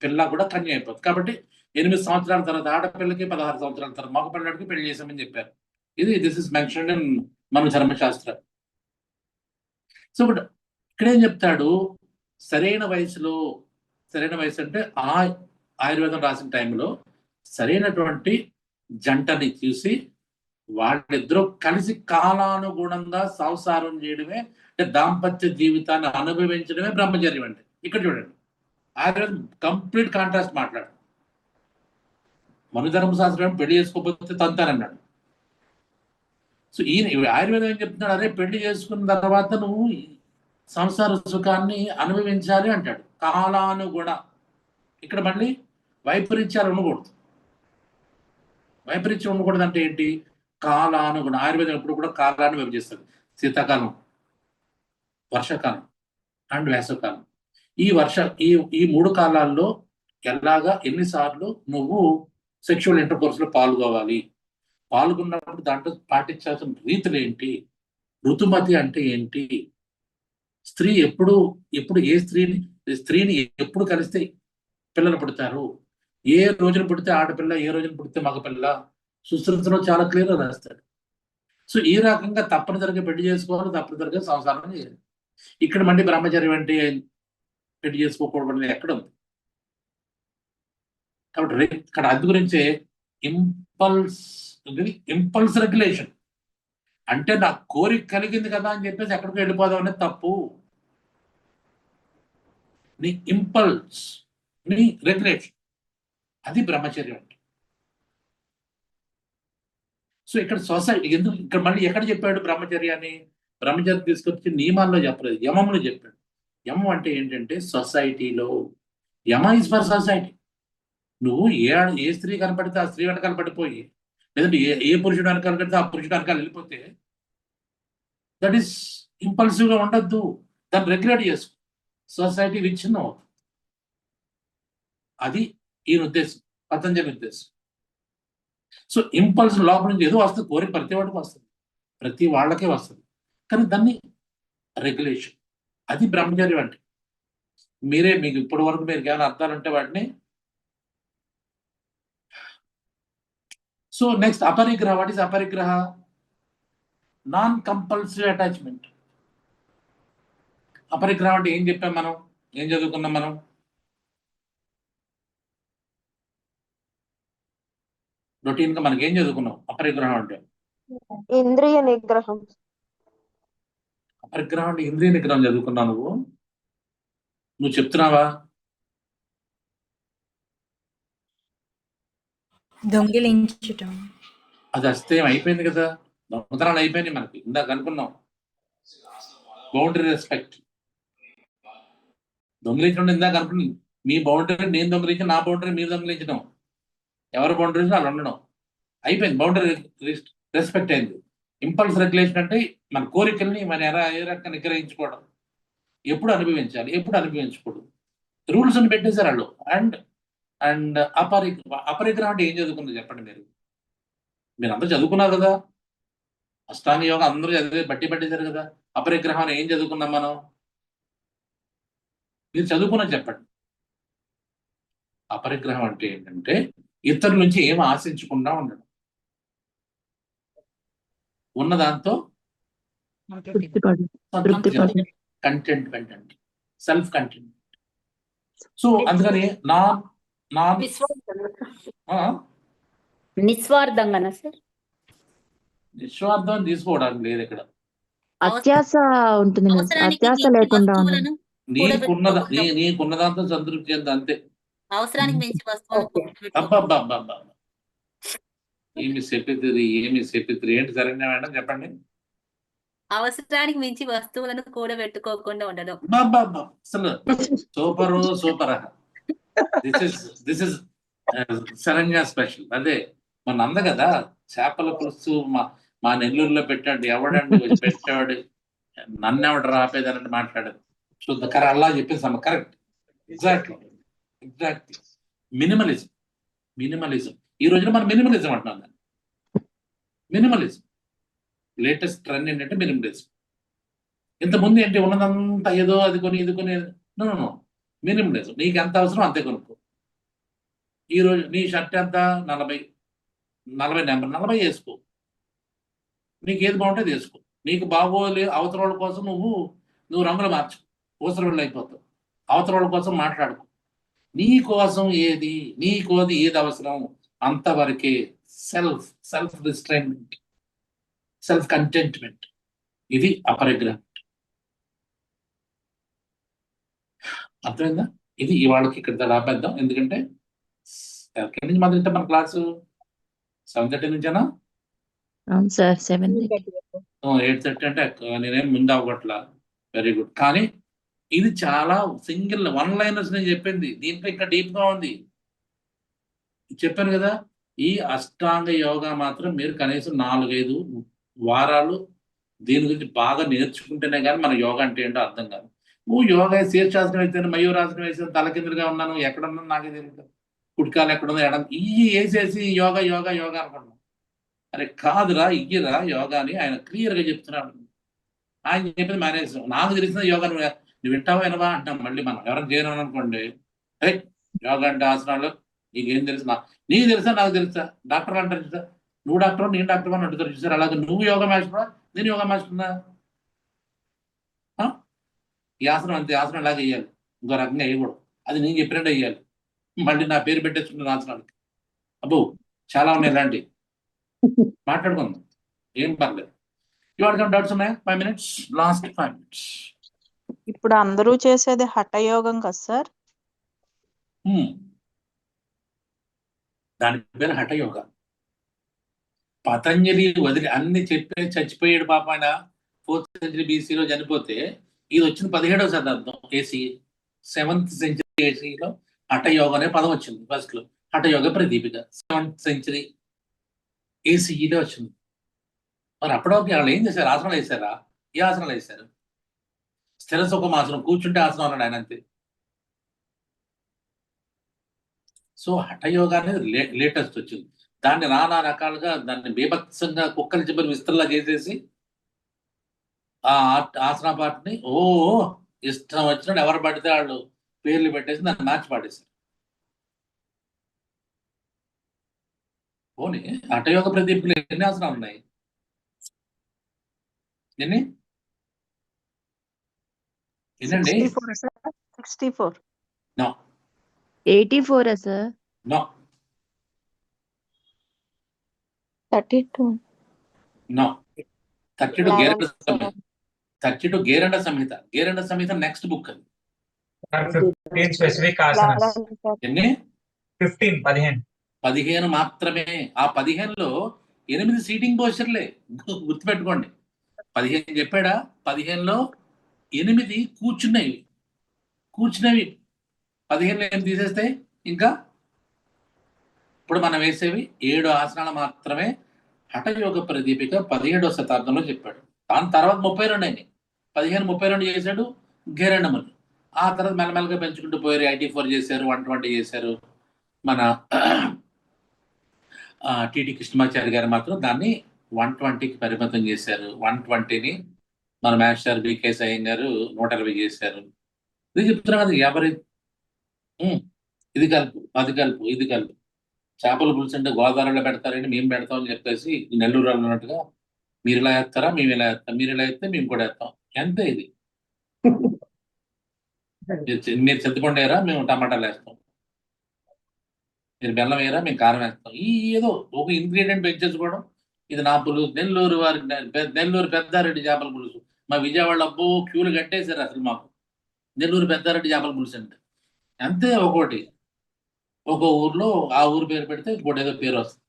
A: పిల్ల కూడా కన్య అయిపోతుంది. కాబట్టి 8 సంవత్సరాల తర్వాత ఆడపిల్లకి, 16 సంవత్సరాల తర్వాత మగ పిల్లడికి పెళ్లి చేసామని చెప్పారు. దిస్ ఇస్ మెన్షన్డ్ ఇన్ మన ధర్మశాస్త్ర. సో ఇక్కడ ఏం చెప్తాడు, సరైన వయసు అంటే ఆయుర్వేదం రాసిన టైంలో సరైనటువంటి జంటని చూసి వాళ్ళిద్దరూ కలిసి కాలానుగుణంగా సంసారం చేయడమే, అంటే దాంపత్య జీవితాన్ని అనుభవించడమే బ్రహ్మచర్యం అంటే. ఇక్కడ చూడండి, ఆయుర్వేదం కంప్లీట్ కాంట్రాస్ట్ మాట్లాడు. మనుధర్మశాస్త్రం పెళ్లి చేసుకోకపోతే తంతానన్నాడు. సో ఆయుర్వేదం ఏం చెప్తున్నాడు, అదే పెళ్లి చేసుకున్న తర్వాత నువ్వు సంసార సుఖాన్ని అనుభవించాలి అంటాడు. కాలానుగుణ. ఇక్కడ మళ్ళీ వైపరీత్యాలు ఉండకూడదు. వైపరీత్యం ఉండకూడదు అంటే ఏంటి, కాలానుగుణ. ఆయుర్వేదం ఎప్పుడు కూడా కాలాన్ని విభజిస్తుంది. శీతాకాలం, వర్షాకాలం అండ్ వేసవకాలం. ఈ 3 కాలాల్లో ఎలాగా ఎన్నిసార్లు నువ్వు సెక్షువల్ ఇంటర్కోర్స్ లో పాల్గొన్నప్పుడు దాంట్లో పాటించాల్సిన రీతులు ఏంటి, ఋతుమతి అంటే ఏంటి, స్త్రీ ఎప్పుడు ఏ స్త్రీని ఎప్పుడు కలిస్తే పిల్లలు పుడతారు, ఏ రోజున పుడితే ఆడపిల్ల, ఏ రోజున పుడితే మగపిల్ల, సుశ్రుతిలో చాలా క్లియర్గా రాస్తాడు. సో ఈ రకంగా తప్పనిసరిగా పెళ్లి చేసుకోవాలి, తప్పనిసరిగా సంసారం చేయాలి. ఇక్కడ మళ్ళీ బ్రహ్మచర్యం అంటే పెళ్లి చేసుకోకూడదు ఎక్కడ ఉంది. కాబట్టి ఇక్కడ అందు గురించే ఇంపల్స్ రెగ్యులేషన్ అంటే నాకు కోరిక కలిగింది కదా అని చెప్పేసి ఎక్కడికి వెళ్ళిపోదాం అనేది తప్పు. నీ ఇంపల్స్ నీ రెగ్యులేషన్, అది బ్రహ్మచర్యం అంటే. సో ఇక్కడ సొసైటీ ఎందుకు ఇక్కడ మళ్ళీ ఎక్కడ చెప్పాడు బ్రహ్మచర్యాన్ని? బ్రహ్మచర్యం తీసుకొచ్చి నియమాల్లో చెప్పలేదు, యమంలో చెప్పాడు. యమం అంటే ఏంటంటే సొసైటీలో. యమ ఇస్ ఫర్ సొసైటీ. నువ్వు ఏ స్త్రీ కనపడితే ఆ స్త్రీ వెనకాల పడిపోయి, లేదంటే ఏ పురుషుడు వెనకాల కడితే ఆ పురుషుడు వెనకాల వెళ్ళిపోతే దట్ ఈస్ ఇంపల్సివ్ గా ఉండద్దు. దాన్ని రెగ్యులేట్ చేసుకో. సొసైటీ విచ్ఛిన్నం అవుతుంది. అది ఈయన ఉద్దేశం, పతంజలి ఉద్దేశం. సో ఇంపల్స్ లోపల నుంచి ఏదో వస్తుంది, కోరిక ప్రతి వాడికి వస్తుంది, ప్రతి వాళ్ళకే వస్తుంది, కానీ దాన్ని రెగ్యులేషన్, అది బ్రహ్మచర్యం అంటే. మీకు ఇప్పటి వరకు మీరు ఏమైనా అర్థాలంటే వాటిని. So next aparigraha. What is aparigraha? Non compulsory attachment. అపరిగ్రహం అంటే ఏం చెప్పాం మనం, ఏం చదువుకున్నాం మనం? రొటీన్ గా మనకి ఏం చదువుకున్నాం అపరిగ్రహం అంటే?
G: ఇంద్రియ నిగ్రహం.
A: అపరిగ్రహం అంటే ఇంద్రియ నిగ్రహం చదువుకున్నావు నువ్వు చెప్తున్నావా?
K: దొంగిలించటం.
A: అది అస్తే అయిపోయింది కదా, దొంగతనాలు అయిపోయినాయి మనకి. ఇందాక అనుకున్నాం బౌండరీ రెస్పెక్ట్. దొంగిలించడం ఇందాక అనుకున్నాం, మీ బౌండరీ నేను దొంగిలించి, నా బౌండరీ మీరు దొంగిలించడం, ఎవరి బౌండరీస్ వాళ్ళు ఉండడం, అయిపోయింది. బౌండరీ రెస్పెక్ట్ అయింది. ఇంపల్స్ రెగ్యులేషన్ అంటే మన కోరికల్ని మన ఏ రకంగా నిగ్రహించుకోవడం, ఎప్పుడు అనుభవించాలి, ఎప్పుడు అనుభవించకూడదు, రూల్స్ అని పెట్టేశారు వాళ్ళు. అండ్ అపరిగ్రహం అంటే ఏం చదువుకుంది చెప్పండి మీరు అందరూ చదువుకున్నారు కదా, అష్టాంగ యోగం అందరూ చదివి బట్టి పట్టేశారు కదా. అపరిగ్రహం ఏం చదువుకున్నాం మనం? మీరు చదువుకున్నా చెప్పండి. అపరిగ్రహం అంటే ఏంటంటే ఇతరుల నుంచి ఏం ఆశించకుండా ఉండడం, ఉన్న దాంతో కంటెంట్మెంట్ అంటే సెల్ఫ్ కంటెంట్మెంట్. సో అందుకని
D: నిస్వార్థంగానా సార్?
A: నిస్వార్థం తీసుకోవడానికి లేదు ఇక్కడ.
L: అత్యాస ఉంటుంది, అత్యాస లేకుండా ఉండడం.
A: నీకున్నదాంతో సంతృప్తి చెంది అంతే.
D: అవసరానికి మించి వస్తువులను
B: ఓకే.
A: అబ్బబ్బబ్బబ్బా, ఏమి చెప్పిద్ది ఏంటి సరైన మేడం చెప్పండి.
D: అవసరానికి మించి వస్తువులను కూడబెట్టుకోకుండా ఉండడం.
A: అబ్బబ్బబ్బా, అసలు super. This is Saranya special. అదే మన అంద కదా, చేపల పులుసు మా నెల్లూరులో పెట్టాడు, ఎవడండి వచ్చి పెట్టాడు, నన్ను ఎవడు రాపేదన్నట్టు మాట్లాడదు. శుద్ధకర అలా చెప్పేసి కరెక్ట్, ఎగ్జాక్ట్లీ. మినిమలిజం ఈ రోజున మనం మినిమలిజం అంటున్నాం. దాన్ని మినిమలిజం లేటెస్ట్ ట్రెండ్ ఏంటంటే మినిమలిజం. ఇంతకుముందు ఏంటి, ఉన్నదంతా ఏదో అది కొని ఇది కొని, నో మినిమలిజం. నీకు ఎంత అవసరం అంతే కొనుక్కో. ఈరోజు నీ షర్ట్ ఎంత 40 నెంబర్ 40 వేసుకో, నీకు ఏది బాగుంటుంది వేసుకో. నీకు బాగోలే అవతల వాళ్ళ కోసం నువ్వు రంగులు మార్చు, ఊసరవెళ్ళు అయిపోతావు. అవతల వాళ్ళ కోసం మాట్లాడుకో. నీ కోసం ఏది అవసరం అంతవరకే. సెల్ఫ్ రిస్ట్రైన్మెంట్, సెల్ఫ్ కంటెంట్మెంట్, ఇది అపర్ అగ్రిమెంట్. అర్థమైందా? ఇది ఇవాళకి ఇక్కడ ఆపేద్దాం. ఎందుకంటే ఎక్కడి నుంచి మొదలెట్టాం మన క్లాసు? 7:30 నుంచేనా?
F: అవును సార్, 7:30.
A: 8:30 అంటే నేనేం ముందు అవ్వట్లా. Very good. కానీ ఇది చాలా సింగిల్ 1 లైనర్స్ నేను చెప్పింది. దీంట్లో ఇంకా డీప్ గా ఉంది. చెప్పాను కదా, ఈ అష్టాంగ యోగా మాత్రం మీరు కనీసం 4-5 వారాలు దీని గురించి బాగా నేర్చుకుంటేనే కానీ మన యోగా అంటే ఏంటో అర్థం కాదు. యోగా శీర్షాసనం వేసాను, మయూరాసనం వేసాను, తలకిందులుగా ఉన్నాను, ఎక్కడున్నాను నాకే తెలియదు, కుడికాలు ఎక్కడుందో వేసేసి యోగా అనుకుంటున్నాను. అరే కాదురా, ఇయ్యరా యోగాని ఆయన క్లియర్గా చెప్తున్నాడు. ఆయన చెప్పింది మేనేజ్. నాకు తెలిసిన యోగా నువ్వు వింటావా వినవా అంటాం. మళ్ళీ మనం ఎవరైనా చేయను అనుకోండి, యోగా అంటే ఆసనాలు నీకేం తెలుసు, నీకు తెలుసా నాకు తెలుసా, డాక్టర్ అంటారు చూసా, నువ్వు డాక్టర్ నేను డాక్టర్ అని అడుగుతారు చూసారు. అలాగే నువ్వు యోగా మాస్టరా నేను యోగా మాస్టర్నా? ఈ ఆసనం అంతే, ఆసనం ఇలాగే వేయాలి, ఇంకో రకంగా వేయకూడదు, అది నేను చెప్పినట్టు వేయాలి. మళ్ళీ నా పేరు పెట్టేసుకున్న ఆసనాలకి. అబ్బో చాలా ఉన్నాయి ఇలాంటివి, మాట్లాడుకుందాం, ఏం పర్లేదు. ఇవాళ డౌట్స్ ఉన్నాయా? 5 minutes, లాస్ట్ 5 minutes.
F: ఇప్పుడు అందరూ చేసేది హఠయోగం కదా సార్?
A: దాని పేరు హఠయోగ. పతంజలి వదిలి అన్ని చెప్పే చచ్చిపోయాడు పాప. ఆయన 4th century BC చనిపోతే ఇది వచ్చిన 17వ శతాబ్దం ఏసీ, 7th century ఏసీలో హఠయోగ అనే పదం వచ్చింది. ఫస్ట్ లో హఠయోగ ప్రదీపిక 7th century ఏసీలో వచ్చింది. మరి అప్పటివరకు వాళ్ళు ఏం చేశారు? ఆసనాలు వేశారా? ఏ ఆసనాలు వేశారు? స్థిర సుఖమాసనం, కూర్చుంటే ఆసనం అన్నాడు ఆయన, అంతే. సో హఠయోగా అనేది లేటెస్ట్ వచ్చింది. దాన్ని నానా రకాలుగా దాన్ని బీభత్సంగా కుక్కల చిబరి విస్తరలా చేసేసి ఆ ఆసన పాటని ఇష్టం వచ్చినట్టు ఎవరు పడితే వాళ్ళు పేర్లు పెట్టేసి దాన్ని మార్చి పాడేశారు. పోనీ హఠయోగ ప్రదీపులు ఎన్ని ఆసనాలు ఉన్నాయి? ఎన్నండి?
F: 64.
A: నో.
F: 84 సార్?
A: నో.
G: 32.
A: నో. 32 గేరండ సంహిత. గేరండ సంహిత నెక్స్ట్ బుక్ అది.
J: 15 స్పెసిఫిక్ ఆసనాస్.
A: ఎన్ని?
J: 15
A: మాత్రమే. ఆ 15లో 8 సీటింగ్ పోస్చర్లే, గుర్తుపెట్టుకోండి. 15 చెప్పాడా? 15లో 8 కూర్చున్నవి. 15లో 8 తీసేస్తే ఇంకా ఇప్పుడు మనం వేసేవి 7 ఆసనాలు మాత్రమే. హఠయోగ ప్రదీపిక 17వ శతాబ్దంలో చెప్పాడు. దాని తర్వాత 32 అయినాయి. 15, 32 చేశాడు గేరండముని. ఆ తర్వాత మెల్లమెల్లగా పెంచుకుంటూ పోయారు. 84 చేశారు, 120 చేశారు. మన టిటి కృష్ణమాచారి గారు మాత్రం దాన్ని 120కి పరిమితం చేశారు. 120ని మన మాస్టర్ బికే సయ్యం గారు 120 చేశారు. ఇది చెప్తున్నా కదా, ఎవరి ఇది కలుపు, అది కలుపు, ఇది కలుపు. చేపల పులుసు అంటే గోదావరిలో పెడతారండి, మేము పెడతామని చెప్పేసి నెల్లూరు అన్నట్టుగా మీరు ఇలా వేస్తారా, మేము ఇలా వేస్తాం, మీరు ఇలా వేస్తే మేము కూడా వేస్తాం. ఎంత ఇది? మీరు చింతపండు వేయరా, మేము టమాటాలు వేస్తాం. మీరు బెల్లం వేయరా, మేము కారం వేస్తాం. ఈ ఏదో ఒక ఇంగ్రీడియంట్ పెంచేసుకోవడం. ఇది నా పులుసు, నెల్లూరు పెద్దారెడ్డి చేపల పులుసు. మా విజయవాడ అబ్బో క్యూలు కట్టేశారు అసలు మాకు. నెల్లూరు పెద్దారెడ్డి చేపల పులుసు అంటే అంతే. ఒకటి ఒక ఊర్లో ఆ ఊరు పేరు పెడితే ఇంకోటి ఏదో పేరు వస్తుంది.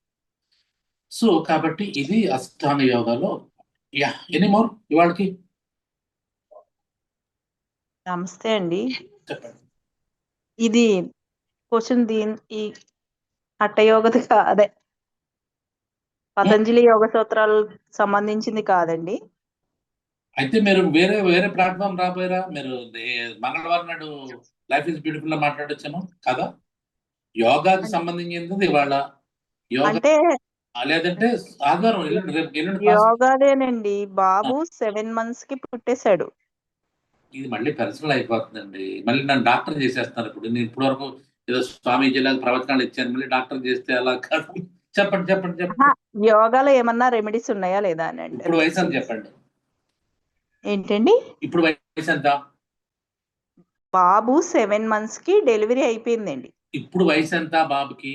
A: సో కాబట్టి ఇది అష్టాంగ యోగాలో. యా ఎనీ మోర్ ఇవాళకి
F: నమస్తే అండి.
A: చెప్పండి.
F: ఇది క్వశ్చన్ ఈ హఠయోగది అదే పతంజలి యోగ సూత్రాలు సంబంధించింది కాదండి.
A: అయితే మీరు వేరే వేరే ప్లాట్ఫామ్ రాపోయారా? మీరు మంగళవారం నాడు లైఫ్ ఇస్ బ్యూటిఫుల్ లో మాట్లాడొచ్చాను కదా. యోగాకి సంబంధించింది ఇవాళ యోగా
F: అంటే
A: లేదంటే ఆదివారం ఎల్లుండి రేపు ఎల్లుండి class.
F: యోగాదేనండి. బాబు 7 months కి పుట్టేశాడు.
A: ఇది మళ్ళీ పర్సనల్ అయిపోతుందండి. మళ్ళీ నన్ను డాక్టర్ చేసేస్తున్నారు. ఇప్పుడు నేను ఇప్పటి వరకు ఏదో స్వామీజీలాగా ప్రవచనాలు ఇచ్చాను, మళ్ళీ డాక్టర్ చేస్తే అలా కాదు. చెప్పండి చెప్పండి
F: ఆహా,
A: చెప్పండి.
F: యోగాలో ఏమన్నా రెమెడీస్ ఉన్నాయా లేదా అని అండి.
A: ఇప్పుడు వయసు అని చెప్పండి.
F: ఏంటండి?
A: ఇప్పుడు వయసు ఎంత?
F: బాబు 7 months కి డెలివరీ అయిపోయిందండి.
A: ఇప్పుడు వయసు ఎంత బాబుకి?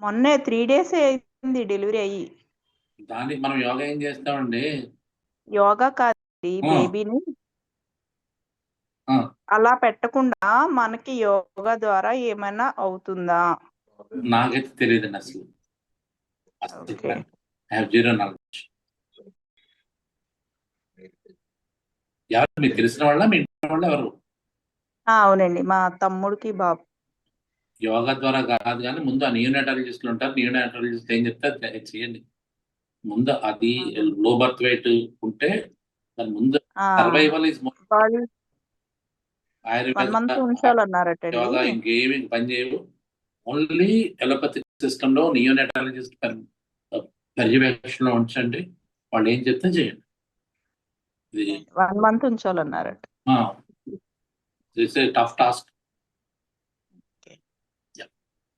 F: మొన్నే 3 days అయింది డెలివరీ అయ్యి.
A: దానికి మనం యోగా ఏం చేస్తామండి?
F: యోగా కాదండి,
A: ఆ.
F: బేబీని
A: ఆ.
F: అలా పెట్టకుండా మనకి యోగా ద్వారా ఏమైనా అవుతుందా?
A: నాకైతే తెలియదండి అసలు.
F: Okay.
A: I have zero knowledge. ఎవరు మీకు తెలిసిన వాళ్ళ మీ ఇంటి వాళ్ళ ఎవరు?
F: అవునండి, మా తమ్ముడికి బాబు.
A: యోగా ద్వారా కాదు కానీ ముందు ఆ నియోనాటాలజిస్టులు ఉంటారు. నియోనాటాలజిస్ట్ ఏం చెప్తే అది చేయండి. ముందు అది లో బర్త్ వెయిట్ ఉంటే దాని ముందు
F: ఆ,
A: సర్వైవల్ ఇస్
F: వాళ్ళు 1
A: ఆయుర్వేద
F: month ఉంచాలన్నారటండి.
A: యోగా ఇంకేమి పని చేయవు. ఓన్లీ ఎలోపతిక్ సిస్టమ్ లో నియోనాటాలజిస్ట్ పర్యవేక్షణలో ఉంచండి. వాళ్ళు ఏం చెప్తే చేయండి. ఇది
F: 1 month ఉంచాలన్నారట.
A: Tough task.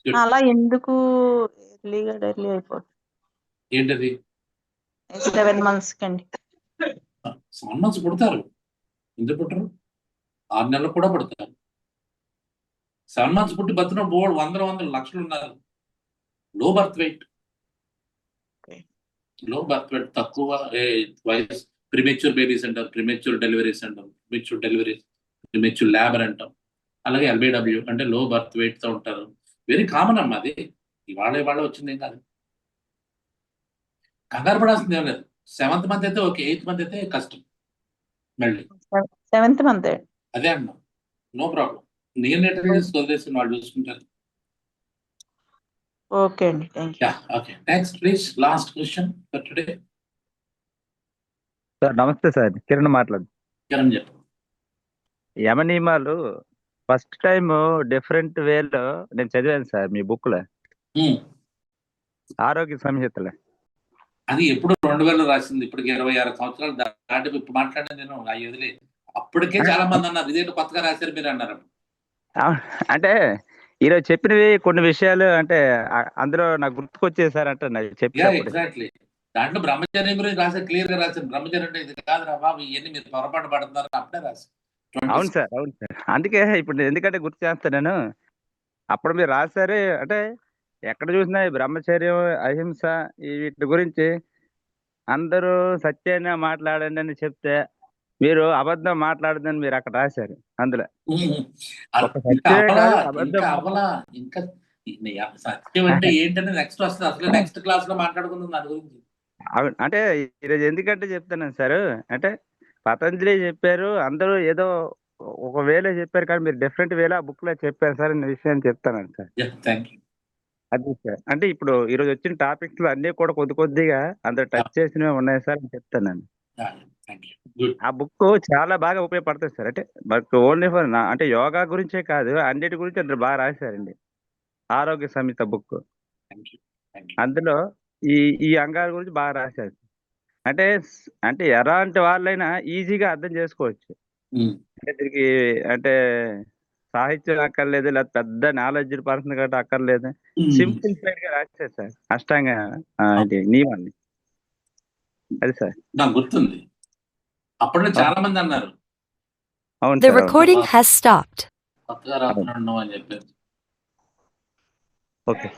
F: అలా ఎందుకు ఎర్లీ అయిపోతుంది?
A: ఏంటది?
F: 7 months కండి.
A: 7 months పుడతారు. ఎందుకు పుట్టరు? 6 నెలలు కూడా పుడతారు. 7 months పుట్టి బతున్న బోర్డు వందల లక్షలు ఉన్నారు. Low birth weight, low birth weight తక్కువ వయసు ప్రిమెచ్యూర్ బేబీస్ అంటారు, ప్రిమెచ్యూర్ డెలివరీస్ అంటాం, ప్రిమెచ్యూర్ ల్యాబర్ అంటాం. అలాగే LBW అంటే లో బర్త్ వెయిట్ తో ఉంటారు. వెరీ కామన్ అమ్మా అది. ఇవాళ వచ్చింది ఏం కాదు. కంగారు పడాల్సింది ఏం లేదు. 7th month అయితే ఓకే, 8th month అయితే కష్టం. మళ్ళీ
F: 7th month.
A: అదే అన్నాం, నో ప్రాబ్లం. నియోనాటాలజిస్ట్ వదిలేసి వాళ్ళు చూసుకుంటారు.
F: ఓకే అండి, thank you.
A: Okay, next please, last question for today.
L: Sir నమస్తే సార్, కిరణ్ మాట్లాడు.
A: కిరణ్ చెప్పు.
L: యమ నియమాలు ఫస్ట్ టైం డిఫరెంట్ వేలో నేను చదివాను సార్ మీ బుక్ లో, ఆరోగ్య సంహితలో.
A: అది ఎప్పుడు 2000 రాసింది. ఇప్పటికి 26 సంవత్సరాలు దాటి ఇప్పుడు మాట్లాడింది నేను అవి వదిలే. అప్పటికే చాలా మంది అన్నారు ఇదేంటి కొత్తగా రాశారు మీరు అన్నారు.
L: అంటే ఈరోజు చెప్పినవి కొన్ని విషయాలు అంటే అందులో నాకు గుర్తుకొచ్చేసారంట చెప్పినప్పుడు.
A: ఎగ్జాక్ట్లీ. దాంట్లో బ్రహ్మచర్యం గురించి రాశారు, క్లియర్ గా రాశారు. బ్రహ్మచర్యం అంటే ఇది కాదురా బాబు, ఇవన్నీ మీరు పొరపాటు పడుతున్నారు అప్పుడే రాశారు.
L: అవును సార్, అవును సార్. అందుకే ఇప్పుడు ఎందుకంటే గుర్తు చేస్తాను నేను. అప్పుడు మీరు రాశారు అంటే ఎక్కడ చూసినా ఈ బ్రహ్మచర్యం, అహింస వీటి గురించి అందరూ సత్యాన్ని మాట్లాడండి అని చెప్తే మీరు అబద్ధం మాట్లాడదని మీరు అక్కడ రాశారు. అందులో
A: ఇంకా సత్యం అంటే ఏంటంటే నెక్స్ట్ వస్తుంది. అసలు నెక్స్ట్ క్లాస్ లో మాట్లాడుకుందాం దాని గురించి.
L: అంటే ఈరోజు ఎందుకంటే చెప్తున్నాను సార్, అంటే పతంజలి చెప్పారు, అందరూ ఏదో ఒక వేలో చెప్పారు కానీ మీరు డిఫరెంట్ వేలో ఆ బుక్ లో చెప్పారు సార్ అనే విషయాన్ని చెప్తాను సార్. అది సార్ అంటే ఇప్పుడు ఈరోజు వచ్చిన టాపిక్స్ అన్ని కూడా కొద్దిగా అందరు టచ్ చేసినవి ఉన్నాయి సార్ అని చెప్తాను. ఆ బుక్ చాలా బాగా ఉపయోగపడుతుంది సార్. అంటే మనకు ఓన్లీ ఫర్ అంటే యోగా గురించే కాదు, అన్నిటి గురించి అందరు బాగా రాశారండి. ఆరోగ్య సంహిత బుక్, అందులో ఈ అంగాల గురించి బాగా రాశారు. అంటే అంటే ఎలాంటి వాళ్ళైనా ఈజీగా అర్థం చేసుకోవచ్చు. అంటే దీనికి అంటే సాహిత్యం అక్కర్లేదు, లేదా పెద్ద నాలెడ్జ్ పర్సన్ గట్రా అక్కర్లేదు, సింప్లిఫైడ్ గా రాశారు సార్ అష్టాంగ నియమాన్ని. అది సార్
A: నాకు గుర్తుంది. అప్పట్లో చాలా మంది అన్నారు.
E: The recording has stopped.
A: కొత్తగా రాస్తున్నాడు అని చెప్పారు.
L: ఓకే.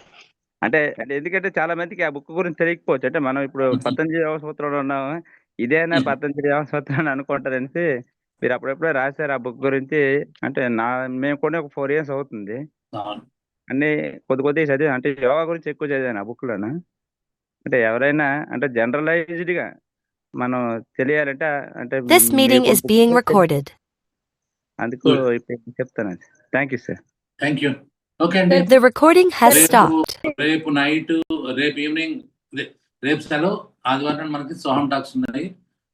L: అంటే ఎందుకంటే చాలా మందికి ఆ బుక్ గురించి తెలియకపోవచ్చు. అంటే మనం ఇప్పుడు పతంజలి యోగ సూత్రంలో ఉన్నాము, ఇదేనా పతంజలి యోగ సూత్రం అని అనుకుంటారనేసి మీరు అప్పుడెప్పుడే రాశారు ఆ బుక్ గురించి. అంటే మేము కూడా ఒక 4 years అవుతుంది.
A: అవును.
L: అన్ని కొద్దిగా చదివాను. అంటే యోగా గురించి ఎక్కువ చదివాను ఆ బుక్లోను. అంటే ఎవరైనా అంటే జనరలైజ్డ్గా మనం తెలియాలంటే అంటే
E: This meeting is being recorded.
L: అందుకు ఇప్పుడు చెప్తాను. Thank you sir.
A: Thank you. Okay అండి.
E: The recording has stopped.
A: రేపు నైట్, రేపు ఈవినింగ్, రేపు సెలవు, ఆదివారం మనకి సోహం టాక్స్ ఉన్నాయి.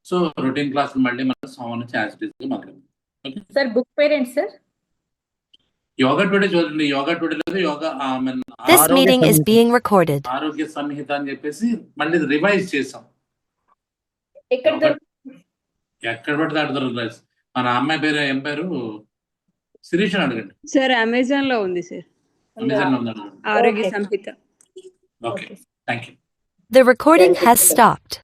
A: సో రొటీన్ క్లాస్ మళ్ళీ మనం సోమం నుంచి యాక్టివిటీస్ మాట్లాడదాం.
I: Sir book parent sir
A: yoga today చూడండి. యోగా టుడే లేదు, yoga
E: This meeting is being recorded.
A: ఆరోగ్య సంహిత అని చెప్పేసి మళ్ళీ రివైజ్ చేసాం.
I: ఎక్కడ
A: ఎక్కడ పడితే అక్కడ దొరుకుతుంది. మన అమ్మాయి పేరు ఏం పేరు? శిరీష్ అని అడగండి.
H: సార్ అమెజాన్ లో ఉంది సార్,
A: అమెజాన్ లో ఉంది అడగండి.
H: Arogya Samhita.
A: Okay, thank you.
E: The recording has stopped.